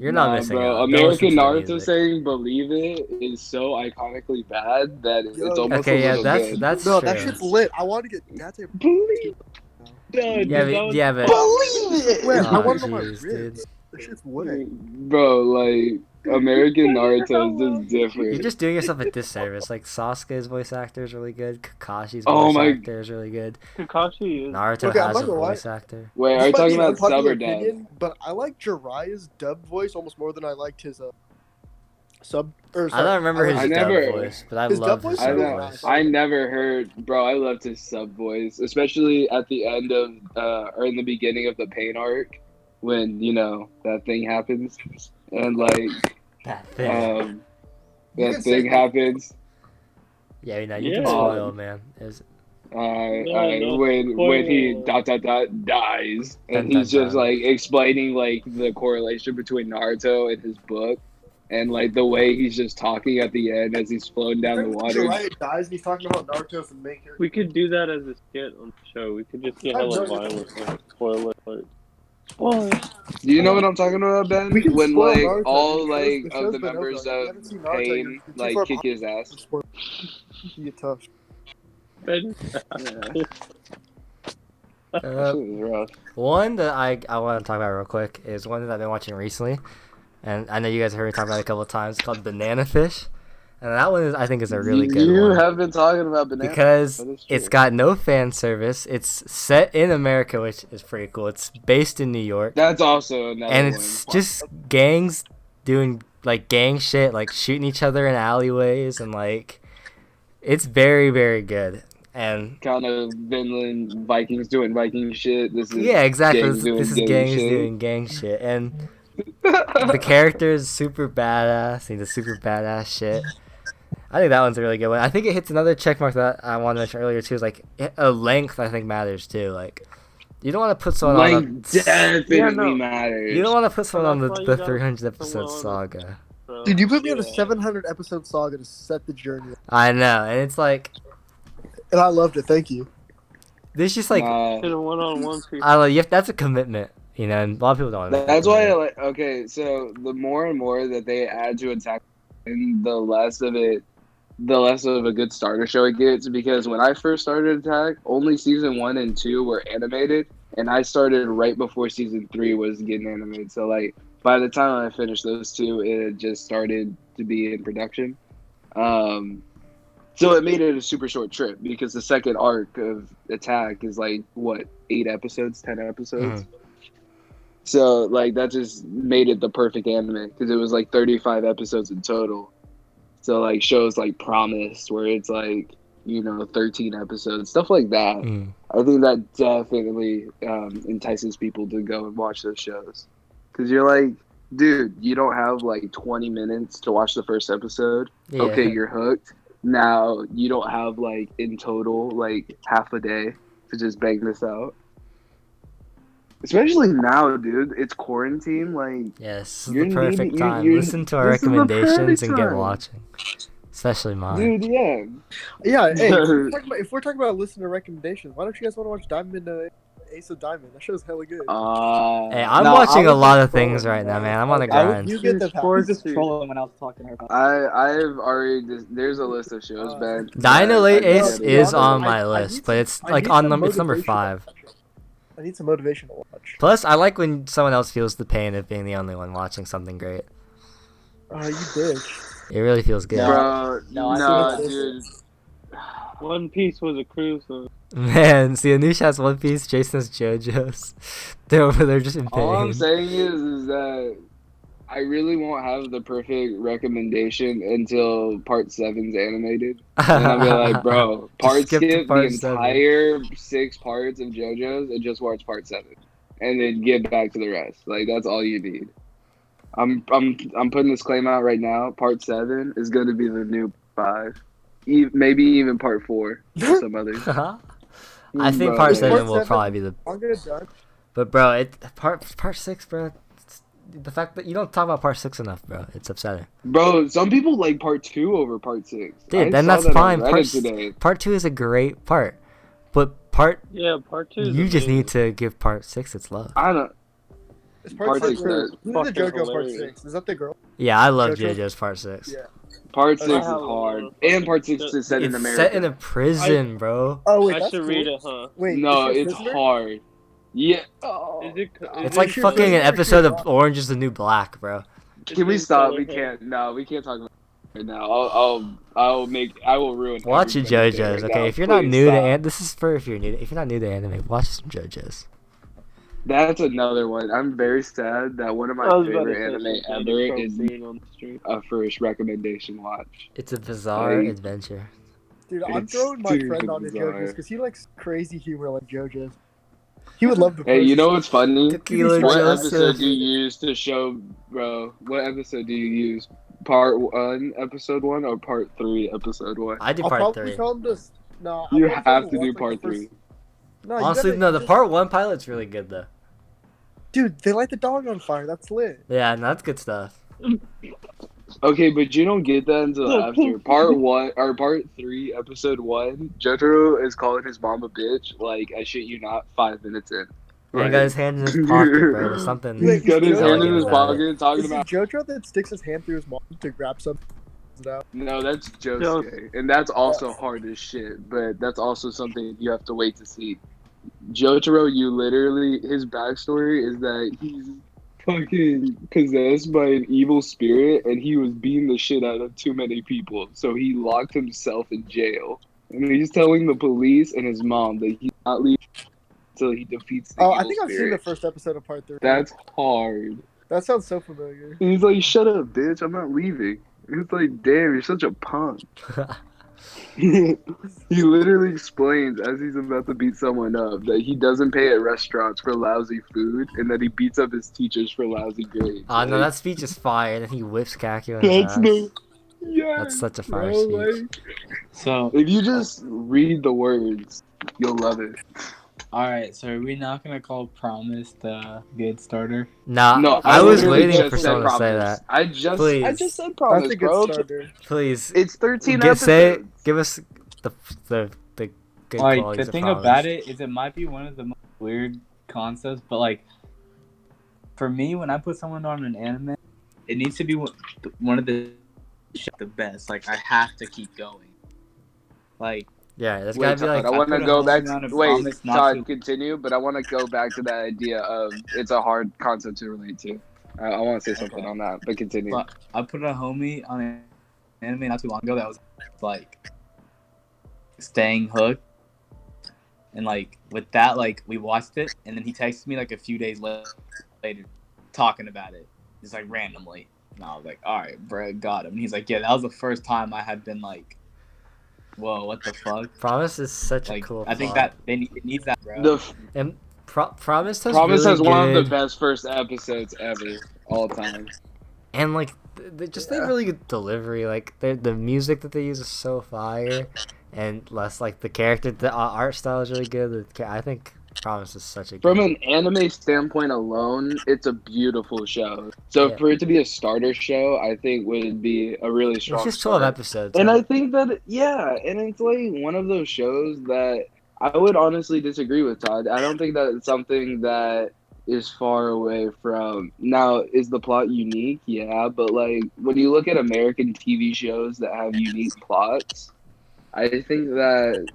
[SPEAKER 1] You're
[SPEAKER 2] Nah,
[SPEAKER 1] not missing
[SPEAKER 2] bro.
[SPEAKER 1] out. Don't listen
[SPEAKER 2] American
[SPEAKER 1] to the
[SPEAKER 2] Naruto
[SPEAKER 1] music.
[SPEAKER 2] saying "Believe It" is so iconically bad that it's
[SPEAKER 3] Yo,
[SPEAKER 2] almost
[SPEAKER 1] Okay,
[SPEAKER 2] a
[SPEAKER 1] yeah,
[SPEAKER 2] little good.
[SPEAKER 1] that's
[SPEAKER 3] No,
[SPEAKER 1] true.
[SPEAKER 3] that shit's lit. I want to get that's a
[SPEAKER 2] Believe,
[SPEAKER 1] Yeah, but
[SPEAKER 2] believe it,
[SPEAKER 3] Wait, I
[SPEAKER 1] Oh,
[SPEAKER 3] want to know my
[SPEAKER 1] jeez,
[SPEAKER 3] ribs. That shit's wet.
[SPEAKER 2] bro. Like American Naruto is just different.
[SPEAKER 1] You're just doing yourself a disservice. Like Sasuke's voice actor is really good. Kakashi's
[SPEAKER 2] Oh
[SPEAKER 1] voice
[SPEAKER 2] my-
[SPEAKER 1] actor is really good.
[SPEAKER 4] Kakashi is.
[SPEAKER 1] Naruto
[SPEAKER 3] Okay, I'm
[SPEAKER 1] has
[SPEAKER 3] not
[SPEAKER 1] a
[SPEAKER 3] gonna lie.
[SPEAKER 1] voice actor.
[SPEAKER 2] Wait,
[SPEAKER 3] This
[SPEAKER 2] are you
[SPEAKER 3] might be
[SPEAKER 2] talking
[SPEAKER 3] an
[SPEAKER 2] about sub
[SPEAKER 3] unpopular
[SPEAKER 2] or dub?
[SPEAKER 3] opinion, but I like Jiraiya's dub voice almost more than I liked his sub. Or,
[SPEAKER 1] I don't remember his
[SPEAKER 2] I
[SPEAKER 1] dub
[SPEAKER 2] never-
[SPEAKER 1] voice, but I
[SPEAKER 3] his
[SPEAKER 1] love
[SPEAKER 3] dub
[SPEAKER 1] his
[SPEAKER 3] voice
[SPEAKER 2] I
[SPEAKER 1] sub
[SPEAKER 3] is
[SPEAKER 2] know.
[SPEAKER 3] really
[SPEAKER 1] voice.
[SPEAKER 3] nice.
[SPEAKER 2] I never heard, bro. I loved his sub voice, especially at the end of or in the beginning of the Pain arc, when that thing happens, and like
[SPEAKER 1] That thing.
[SPEAKER 3] You
[SPEAKER 2] that
[SPEAKER 3] can say
[SPEAKER 2] thing
[SPEAKER 3] that.
[SPEAKER 2] happens.
[SPEAKER 1] Yeah, you can
[SPEAKER 4] Yeah.
[SPEAKER 1] spoil, man.
[SPEAKER 4] No,
[SPEAKER 2] When he
[SPEAKER 4] spoiler.
[SPEAKER 2] dies, and
[SPEAKER 1] Dun,
[SPEAKER 2] he's
[SPEAKER 1] dun,
[SPEAKER 2] just
[SPEAKER 1] dun.
[SPEAKER 2] like explaining like the correlation between Naruto and his book, and like the way he's just talking at the end as he's flowing down the water.
[SPEAKER 3] Jiraiya dies and he's talking about Naruto as the main character.
[SPEAKER 4] We could do that as a skit on the show. We could just get hella violent. Like, spoiler alert. Spoilers.
[SPEAKER 2] Do you know what I'm talking about, Ben?
[SPEAKER 3] We can
[SPEAKER 2] When
[SPEAKER 3] spoil
[SPEAKER 2] like
[SPEAKER 3] Naruto.
[SPEAKER 2] all
[SPEAKER 3] The
[SPEAKER 2] like
[SPEAKER 3] show's
[SPEAKER 2] of the
[SPEAKER 3] been over.
[SPEAKER 2] members
[SPEAKER 3] If you
[SPEAKER 2] of
[SPEAKER 3] haven't seen Naruto,
[SPEAKER 2] Pain
[SPEAKER 3] you're too
[SPEAKER 2] like
[SPEAKER 3] far
[SPEAKER 2] kick his ass.
[SPEAKER 3] behind. You get tough.
[SPEAKER 2] Yeah. That
[SPEAKER 1] Uh,
[SPEAKER 2] shit was rough.
[SPEAKER 1] one that I want to talk about real quick is one that I've been watching recently, and I know you guys heard me talk about it a couple of times. It's called Bananafish, and that one I think is a really good
[SPEAKER 2] You
[SPEAKER 1] one
[SPEAKER 2] have been talking about banana.
[SPEAKER 1] because
[SPEAKER 2] That is
[SPEAKER 1] it's
[SPEAKER 2] true.
[SPEAKER 1] got no fan service. It's set in America, which is pretty cool. It's based in New York,
[SPEAKER 2] That's also another
[SPEAKER 1] and
[SPEAKER 2] one.
[SPEAKER 1] it's just gangs doing like gang shit, like shooting each other in alleyways, and like it's very very good. And
[SPEAKER 2] Kind of Vinland Vikings doing Viking shit. This is
[SPEAKER 1] yeah, exactly.
[SPEAKER 2] gangs doing
[SPEAKER 1] This is
[SPEAKER 2] gang
[SPEAKER 1] gangs
[SPEAKER 2] shit.
[SPEAKER 1] doing gang shit, and the character is super badass. He does super badass shit. I think that one's a really good one. I think it hits another check mark that I wanted to mention earlier too. Is like a length. I think matters too. Like you don't want to put someone on.
[SPEAKER 2] Length definitely
[SPEAKER 4] Yeah, no.
[SPEAKER 2] matters.
[SPEAKER 1] You don't want to put someone on
[SPEAKER 4] that's why
[SPEAKER 1] the
[SPEAKER 4] you got
[SPEAKER 1] 300 episode
[SPEAKER 4] someone on
[SPEAKER 1] saga.
[SPEAKER 4] Bro,
[SPEAKER 3] Dude, you put me on a
[SPEAKER 4] yeah.
[SPEAKER 3] 700 episode saga to set the journey,
[SPEAKER 1] I know, and it's like
[SPEAKER 3] and I loved it. Thank you.
[SPEAKER 1] there's just like
[SPEAKER 2] Nah.
[SPEAKER 4] Should have went on One Piece.
[SPEAKER 1] I don't know. That's a commitment, you know. And a lot of people don't want to.
[SPEAKER 2] That's why I like. Okay, so the more and more that they add to Attack, and the less of a good starter show it gets. Because when I first started Attack, only season 1 and 2 were animated, and I started right before season 3 was getting animated. So like by the time I finished those two, it had just started to be in production. So it made it a super short trip because the second arc of Attack is like what 8 episodes, 10 episodes. So like that just made it the perfect anime because it was like 35 episodes in total. So like shows like Promised where it's like 13 episodes, stuff like that. I think that definitely entices people to go and watch those shows because you're like, dude, you don't have like 20 minutes to watch the first episode.
[SPEAKER 1] Yeah.
[SPEAKER 2] Okay, you're hooked. Now you don't have like in total like half a day to just bang this out. Especially now, dude. It's quarantine. Like,
[SPEAKER 1] Yes, this is
[SPEAKER 2] you're
[SPEAKER 1] the perfect
[SPEAKER 2] needing-
[SPEAKER 1] time.
[SPEAKER 2] you're-
[SPEAKER 1] Listen to our
[SPEAKER 2] this is the
[SPEAKER 1] recommendations
[SPEAKER 2] perfect
[SPEAKER 1] and get
[SPEAKER 2] time.
[SPEAKER 1] watching. Especially mine.
[SPEAKER 2] dude, yeah.
[SPEAKER 3] Yeah, hey, if we're talking about listening to recommendations, why don't you guys want to watch Diamond Ace of Diamond? That show's hella good.
[SPEAKER 1] Hey, I'm
[SPEAKER 5] No,
[SPEAKER 1] watching
[SPEAKER 5] I
[SPEAKER 1] a
[SPEAKER 5] was
[SPEAKER 1] lot
[SPEAKER 5] just
[SPEAKER 1] of things
[SPEAKER 5] trolling,
[SPEAKER 1] right now,
[SPEAKER 5] bro.
[SPEAKER 1] man. I'm on a
[SPEAKER 5] Okay.
[SPEAKER 1] grind.
[SPEAKER 3] You get the
[SPEAKER 5] I was
[SPEAKER 3] pass.
[SPEAKER 5] just trolling when I was talking to her about
[SPEAKER 2] I've already. There's a list of shows, man.
[SPEAKER 1] Dynamite
[SPEAKER 2] that I
[SPEAKER 1] Ace
[SPEAKER 2] get
[SPEAKER 1] is
[SPEAKER 2] it.
[SPEAKER 1] on
[SPEAKER 3] I-
[SPEAKER 1] my
[SPEAKER 3] I
[SPEAKER 1] list,
[SPEAKER 3] need
[SPEAKER 1] but
[SPEAKER 3] some-
[SPEAKER 1] it's
[SPEAKER 3] I
[SPEAKER 1] like
[SPEAKER 3] need
[SPEAKER 1] on
[SPEAKER 3] some
[SPEAKER 1] number. It's number
[SPEAKER 3] motivation.
[SPEAKER 1] 5.
[SPEAKER 3] I need some motivation to watch.
[SPEAKER 1] Plus, I like when someone else feels the pain of being the only one watching something great.
[SPEAKER 3] You bitch.
[SPEAKER 1] It really feels good.
[SPEAKER 2] Bro,
[SPEAKER 5] No, I
[SPEAKER 2] no,
[SPEAKER 3] see it.
[SPEAKER 2] dude.
[SPEAKER 4] One Piece was a cruise. So.
[SPEAKER 1] Man, see, Anush has One Piece, Jason has JoJo's. They're over there just in pain.
[SPEAKER 2] All I'm saying is that I really won't have the perfect recommendation until part 7's animated. And I'll be like, bro,
[SPEAKER 1] Just skip to
[SPEAKER 2] skip the
[SPEAKER 1] part 7.
[SPEAKER 2] entire 6 parts of JoJo's and just watch part 7, and then get back to the rest. Like that's all you need. I'm putting this claim out right now. Part 7 is going to be the new 5, maybe even part 4 or some others.
[SPEAKER 1] I think
[SPEAKER 2] Bro,
[SPEAKER 1] part
[SPEAKER 2] like-
[SPEAKER 1] 7 will
[SPEAKER 3] 7
[SPEAKER 1] probably be the.
[SPEAKER 3] I'm gonna done.
[SPEAKER 1] But bro, part 6, bro. The fact that you don't talk about part 6 enough, bro, it's upsetting.
[SPEAKER 2] Bro, some people like part 2 over part 6.
[SPEAKER 1] Dude,
[SPEAKER 2] I
[SPEAKER 1] then
[SPEAKER 2] saw
[SPEAKER 1] that's
[SPEAKER 2] that on
[SPEAKER 1] fine.
[SPEAKER 2] Reddit today.
[SPEAKER 1] Part 2 is a great part, but part
[SPEAKER 4] Yeah, part 2.
[SPEAKER 1] you just need to give part 6 its love.
[SPEAKER 2] I don't.
[SPEAKER 3] It's
[SPEAKER 2] Part 6 does.
[SPEAKER 3] Who's the
[SPEAKER 4] Fucking
[SPEAKER 3] JoJo part
[SPEAKER 4] hilarious.
[SPEAKER 3] 6? Is that the girl?
[SPEAKER 1] Yeah, I love
[SPEAKER 3] JoJo's-
[SPEAKER 1] JoJo's part 6.
[SPEAKER 3] Yeah.
[SPEAKER 2] Part 6 is
[SPEAKER 4] Wow.
[SPEAKER 2] hard, and part 6 is set in
[SPEAKER 1] It's
[SPEAKER 2] America.
[SPEAKER 1] set in a prison, bro.
[SPEAKER 3] Oh wait,
[SPEAKER 4] I
[SPEAKER 3] that's
[SPEAKER 4] should
[SPEAKER 3] cool.
[SPEAKER 4] read it, huh?
[SPEAKER 3] Wait,
[SPEAKER 2] No,
[SPEAKER 3] is she a
[SPEAKER 2] it's
[SPEAKER 3] prisoner?
[SPEAKER 2] hard. Yeah.
[SPEAKER 4] Is it?
[SPEAKER 1] It's
[SPEAKER 3] is
[SPEAKER 1] like
[SPEAKER 3] she a
[SPEAKER 1] fucking
[SPEAKER 3] prisoner
[SPEAKER 1] an
[SPEAKER 3] or
[SPEAKER 1] episode
[SPEAKER 3] she's
[SPEAKER 1] of
[SPEAKER 3] not?
[SPEAKER 1] Orange is the New Black, bro.
[SPEAKER 2] Can we
[SPEAKER 4] It's
[SPEAKER 2] stop?
[SPEAKER 4] in
[SPEAKER 2] We
[SPEAKER 4] color,
[SPEAKER 2] can't. No, we can't talk about it right now. I will ruin.
[SPEAKER 1] Watch your
[SPEAKER 2] everybody's day
[SPEAKER 1] JoJo's,
[SPEAKER 2] right
[SPEAKER 1] okay?
[SPEAKER 2] now.
[SPEAKER 1] If you're not
[SPEAKER 2] Please
[SPEAKER 1] new
[SPEAKER 2] stop.
[SPEAKER 1] to this is for if you're not new to anime, watch some JoJo's.
[SPEAKER 2] That's another one. I'm very sad that one of my
[SPEAKER 4] I was about to
[SPEAKER 2] favorite
[SPEAKER 4] say
[SPEAKER 2] anime
[SPEAKER 4] something
[SPEAKER 2] ever
[SPEAKER 4] from
[SPEAKER 2] is
[SPEAKER 4] seeing on the street.
[SPEAKER 2] a first recommendation watch.
[SPEAKER 1] It's a bizarre
[SPEAKER 2] Hey.
[SPEAKER 1] adventure.
[SPEAKER 3] Dude, I'm
[SPEAKER 2] It's
[SPEAKER 3] throwing my
[SPEAKER 2] super
[SPEAKER 3] friend on to
[SPEAKER 2] bizarre.
[SPEAKER 3] JoJo's because he likes crazy humor like JoJo's. He would love to.
[SPEAKER 2] Hey, you know what's funny?
[SPEAKER 1] Tequila
[SPEAKER 2] What
[SPEAKER 1] Joseph.
[SPEAKER 2] episode do you use to show, bro? What episode do you use? Part 1, episode 1, or part 3, episode 1?
[SPEAKER 1] I do
[SPEAKER 3] I'll
[SPEAKER 1] part
[SPEAKER 3] probably
[SPEAKER 1] 3.
[SPEAKER 3] tell him to. No,
[SPEAKER 2] You
[SPEAKER 3] I'll tell him
[SPEAKER 2] have to
[SPEAKER 3] watch,
[SPEAKER 2] do
[SPEAKER 3] like,
[SPEAKER 2] part
[SPEAKER 3] the first-
[SPEAKER 2] 3.
[SPEAKER 3] No, you
[SPEAKER 1] Honestly,
[SPEAKER 3] gotta-
[SPEAKER 1] no, the
[SPEAKER 3] just-
[SPEAKER 1] part 1 pilot's really good though.
[SPEAKER 3] Dude, they light the dog on fire. That's lit.
[SPEAKER 1] Yeah, no, that's good stuff.
[SPEAKER 2] Okay, but you don't get that until after part 1 or part 3, episode 1. Jotaro is calling his mom a bitch. Like I shit you not, 5 minutes in.
[SPEAKER 1] And he got his hand in his pocket, bro. There's something.
[SPEAKER 2] He's got his hand in
[SPEAKER 1] elegant
[SPEAKER 2] his
[SPEAKER 1] about it.
[SPEAKER 2] pocket talking
[SPEAKER 3] Is it
[SPEAKER 2] about.
[SPEAKER 3] JoJo that sticks his hand through his mom to grab something? it out.
[SPEAKER 2] No, that's
[SPEAKER 4] Just-
[SPEAKER 2] Josuke, and that's also hard as shit. But that's also something you have to wait to see. Jotaro, you literally his backstory is that he's fucking possessed by an evil spirit, and he was beating the shit out of too many people, so he locked himself in jail. And he's telling the police and his mom that he's not leaving until he defeats the
[SPEAKER 3] Oh,
[SPEAKER 2] evil
[SPEAKER 3] I think I've seen the
[SPEAKER 2] spirit.
[SPEAKER 3] first episode of Part 3.
[SPEAKER 2] That's hard.
[SPEAKER 3] That sounds so familiar.
[SPEAKER 2] And he's like, "Shut up, bitch! I'm not leaving." And it's like, "Damn, you're such a punk." He literally explains as he's about to beat someone up that he doesn't pay at restaurants for lousy food, and that he beats up his teachers for lousy grades.
[SPEAKER 1] No,
[SPEAKER 2] Like,
[SPEAKER 1] that speech is fire. And then he whips Kage on his
[SPEAKER 2] that's
[SPEAKER 1] ass.
[SPEAKER 2] the yeah.
[SPEAKER 1] That's such a fire
[SPEAKER 2] bro,
[SPEAKER 1] speech.
[SPEAKER 2] like,
[SPEAKER 5] So,
[SPEAKER 2] if you just read the words, you'll love it.
[SPEAKER 5] alright, so are we not gonna call Promise the good starter?
[SPEAKER 1] Nah,
[SPEAKER 2] No,
[SPEAKER 1] I was
[SPEAKER 2] literally
[SPEAKER 1] waiting
[SPEAKER 2] just
[SPEAKER 1] for
[SPEAKER 2] said
[SPEAKER 1] someone to say
[SPEAKER 2] promise.
[SPEAKER 1] that.
[SPEAKER 2] I just
[SPEAKER 1] Please.
[SPEAKER 2] said
[SPEAKER 3] That's
[SPEAKER 2] promise,
[SPEAKER 3] a good
[SPEAKER 2] bro.
[SPEAKER 3] starter.
[SPEAKER 1] Please,
[SPEAKER 2] It's 13
[SPEAKER 1] say
[SPEAKER 2] episodes.
[SPEAKER 1] give us the good
[SPEAKER 5] Like,
[SPEAKER 1] qualities
[SPEAKER 5] the
[SPEAKER 1] of
[SPEAKER 5] thing
[SPEAKER 1] Promise.
[SPEAKER 5] about it is it might be one of the most weird concepts, but, like, for me, when I put someone on an anime, it needs to be one of the best. Like, I have to keep going. Like,
[SPEAKER 1] Yeah, that's
[SPEAKER 2] Wait,
[SPEAKER 1] gotta be
[SPEAKER 2] Todd,
[SPEAKER 1] like.
[SPEAKER 2] I want to
[SPEAKER 5] put a
[SPEAKER 2] go
[SPEAKER 5] whole
[SPEAKER 2] back.
[SPEAKER 5] amount of
[SPEAKER 2] Wait,
[SPEAKER 5] promise not
[SPEAKER 2] Todd,
[SPEAKER 5] to-
[SPEAKER 2] continue, but I want to go back to that idea of it's a hard concept to relate to. I want to say something
[SPEAKER 5] Okay.
[SPEAKER 2] on that, but continue.
[SPEAKER 5] But I put a homie on an anime not too long ago that was like staying hooked, and like with that, like we watched it, and then he texted me like a few days later, talking about it, just like randomly, and I was like, all right, bro, got him. And he's like, yeah, that was the first time I had been like, whoa, what the fuck?
[SPEAKER 1] Promise is such
[SPEAKER 5] Like,
[SPEAKER 1] a cool.
[SPEAKER 5] I think
[SPEAKER 1] plot.
[SPEAKER 5] that it needs that, bro.
[SPEAKER 2] The
[SPEAKER 1] And Promise has
[SPEAKER 2] Promise
[SPEAKER 1] really
[SPEAKER 2] has one of
[SPEAKER 1] good,
[SPEAKER 2] the best first episodes ever, all time.
[SPEAKER 1] and like they have really good delivery. Like the music that they use is so fire, and less like the character. The art style is really good. I think Promise is such a good.
[SPEAKER 2] From an anime standpoint alone, it's a beautiful show. So
[SPEAKER 1] Yeah.
[SPEAKER 2] for it to be a starter show, I think would be a really strong.
[SPEAKER 1] It's just 12
[SPEAKER 2] start.
[SPEAKER 1] episodes.
[SPEAKER 2] And I think that, yeah, and it's like one of those shows that I would honestly disagree with Todd. I don't think that it's something that is far away from. Now, is the plot unique? Yeah, but like when you look at American TV shows that have unique plots, I think that,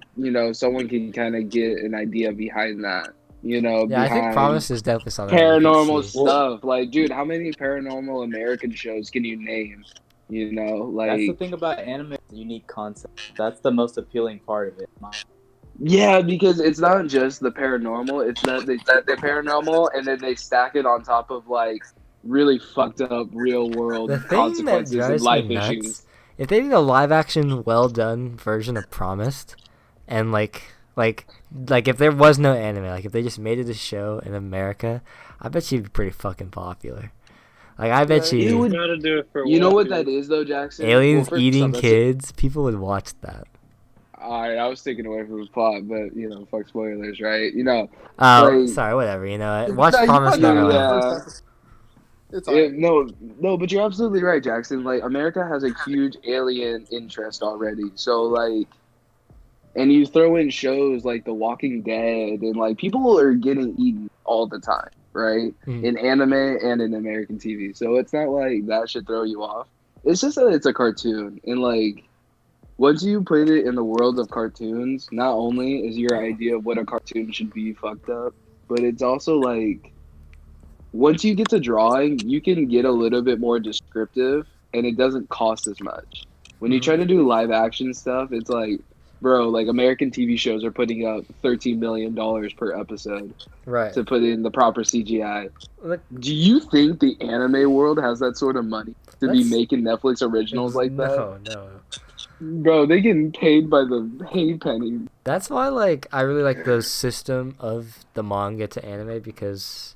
[SPEAKER 2] someone can kind of get an idea behind that.
[SPEAKER 1] Yeah, I think
[SPEAKER 2] behind
[SPEAKER 1] Promise is definitely something that you
[SPEAKER 2] paranormal
[SPEAKER 1] can see.
[SPEAKER 2] stuff. Like, dude, how many paranormal American shows can you name?
[SPEAKER 5] That's the
[SPEAKER 2] Like,
[SPEAKER 5] thing about anime, it's a unique concept. That's the most appealing part of it.
[SPEAKER 2] yeah, because it's not just the paranormal, it's that they take the paranormal and then they stack it on top of like really fucked up real world
[SPEAKER 1] The thing that
[SPEAKER 2] consequences and
[SPEAKER 1] drives me
[SPEAKER 2] life
[SPEAKER 1] nuts,
[SPEAKER 2] issues.
[SPEAKER 1] if they did a live action, well done version of Promised, and like if there was no anime, like if they just made it a show in America, I bet you'd be pretty fucking popular. Like I bet
[SPEAKER 3] Yeah,
[SPEAKER 2] it
[SPEAKER 1] you,
[SPEAKER 2] would-
[SPEAKER 4] Gotta do it for
[SPEAKER 2] You know what
[SPEAKER 4] Wolfie.
[SPEAKER 2] that is though, Jackson?
[SPEAKER 1] aliens
[SPEAKER 2] Well, first
[SPEAKER 1] eating
[SPEAKER 2] off, that's
[SPEAKER 1] kids, people would watch that.
[SPEAKER 2] Alright, I was thinking away from the plot, but fuck spoilers, right?
[SPEAKER 1] Oh,
[SPEAKER 2] Like-
[SPEAKER 1] sorry, whatever. Watch
[SPEAKER 3] No, you
[SPEAKER 1] Promise
[SPEAKER 3] probably
[SPEAKER 2] no,
[SPEAKER 3] know
[SPEAKER 1] Neverland.
[SPEAKER 3] the
[SPEAKER 2] yeah.
[SPEAKER 3] first episode. It's alright.
[SPEAKER 2] No, but you're absolutely right, Jackson. Like, America has a huge alien interest already. So, like, and you throw in shows like The Walking Dead, and like people are getting eaten all the time, right?
[SPEAKER 1] Mhm.
[SPEAKER 2] In anime and in American TV. So it's not like that should throw you off. It's just that it's a cartoon, and like once you put it in the world of cartoons, not only is your idea of what a cartoon should be fucked up, but it's also like once you get to drawing, you can get a little bit more descriptive, and it doesn't cost as much. When you try to do live action stuff, it's like, bro, like American TV shows are putting up $13 million per episode
[SPEAKER 1] Right.
[SPEAKER 2] to put in the proper CGI.
[SPEAKER 1] Look,
[SPEAKER 2] Do you think the anime world has that sort of money to be
[SPEAKER 1] That's-
[SPEAKER 2] making Netflix originals like that?
[SPEAKER 1] No.
[SPEAKER 2] Bro, they getting paid by the hay penny.
[SPEAKER 1] That's why, I really like the system of the manga to anime, because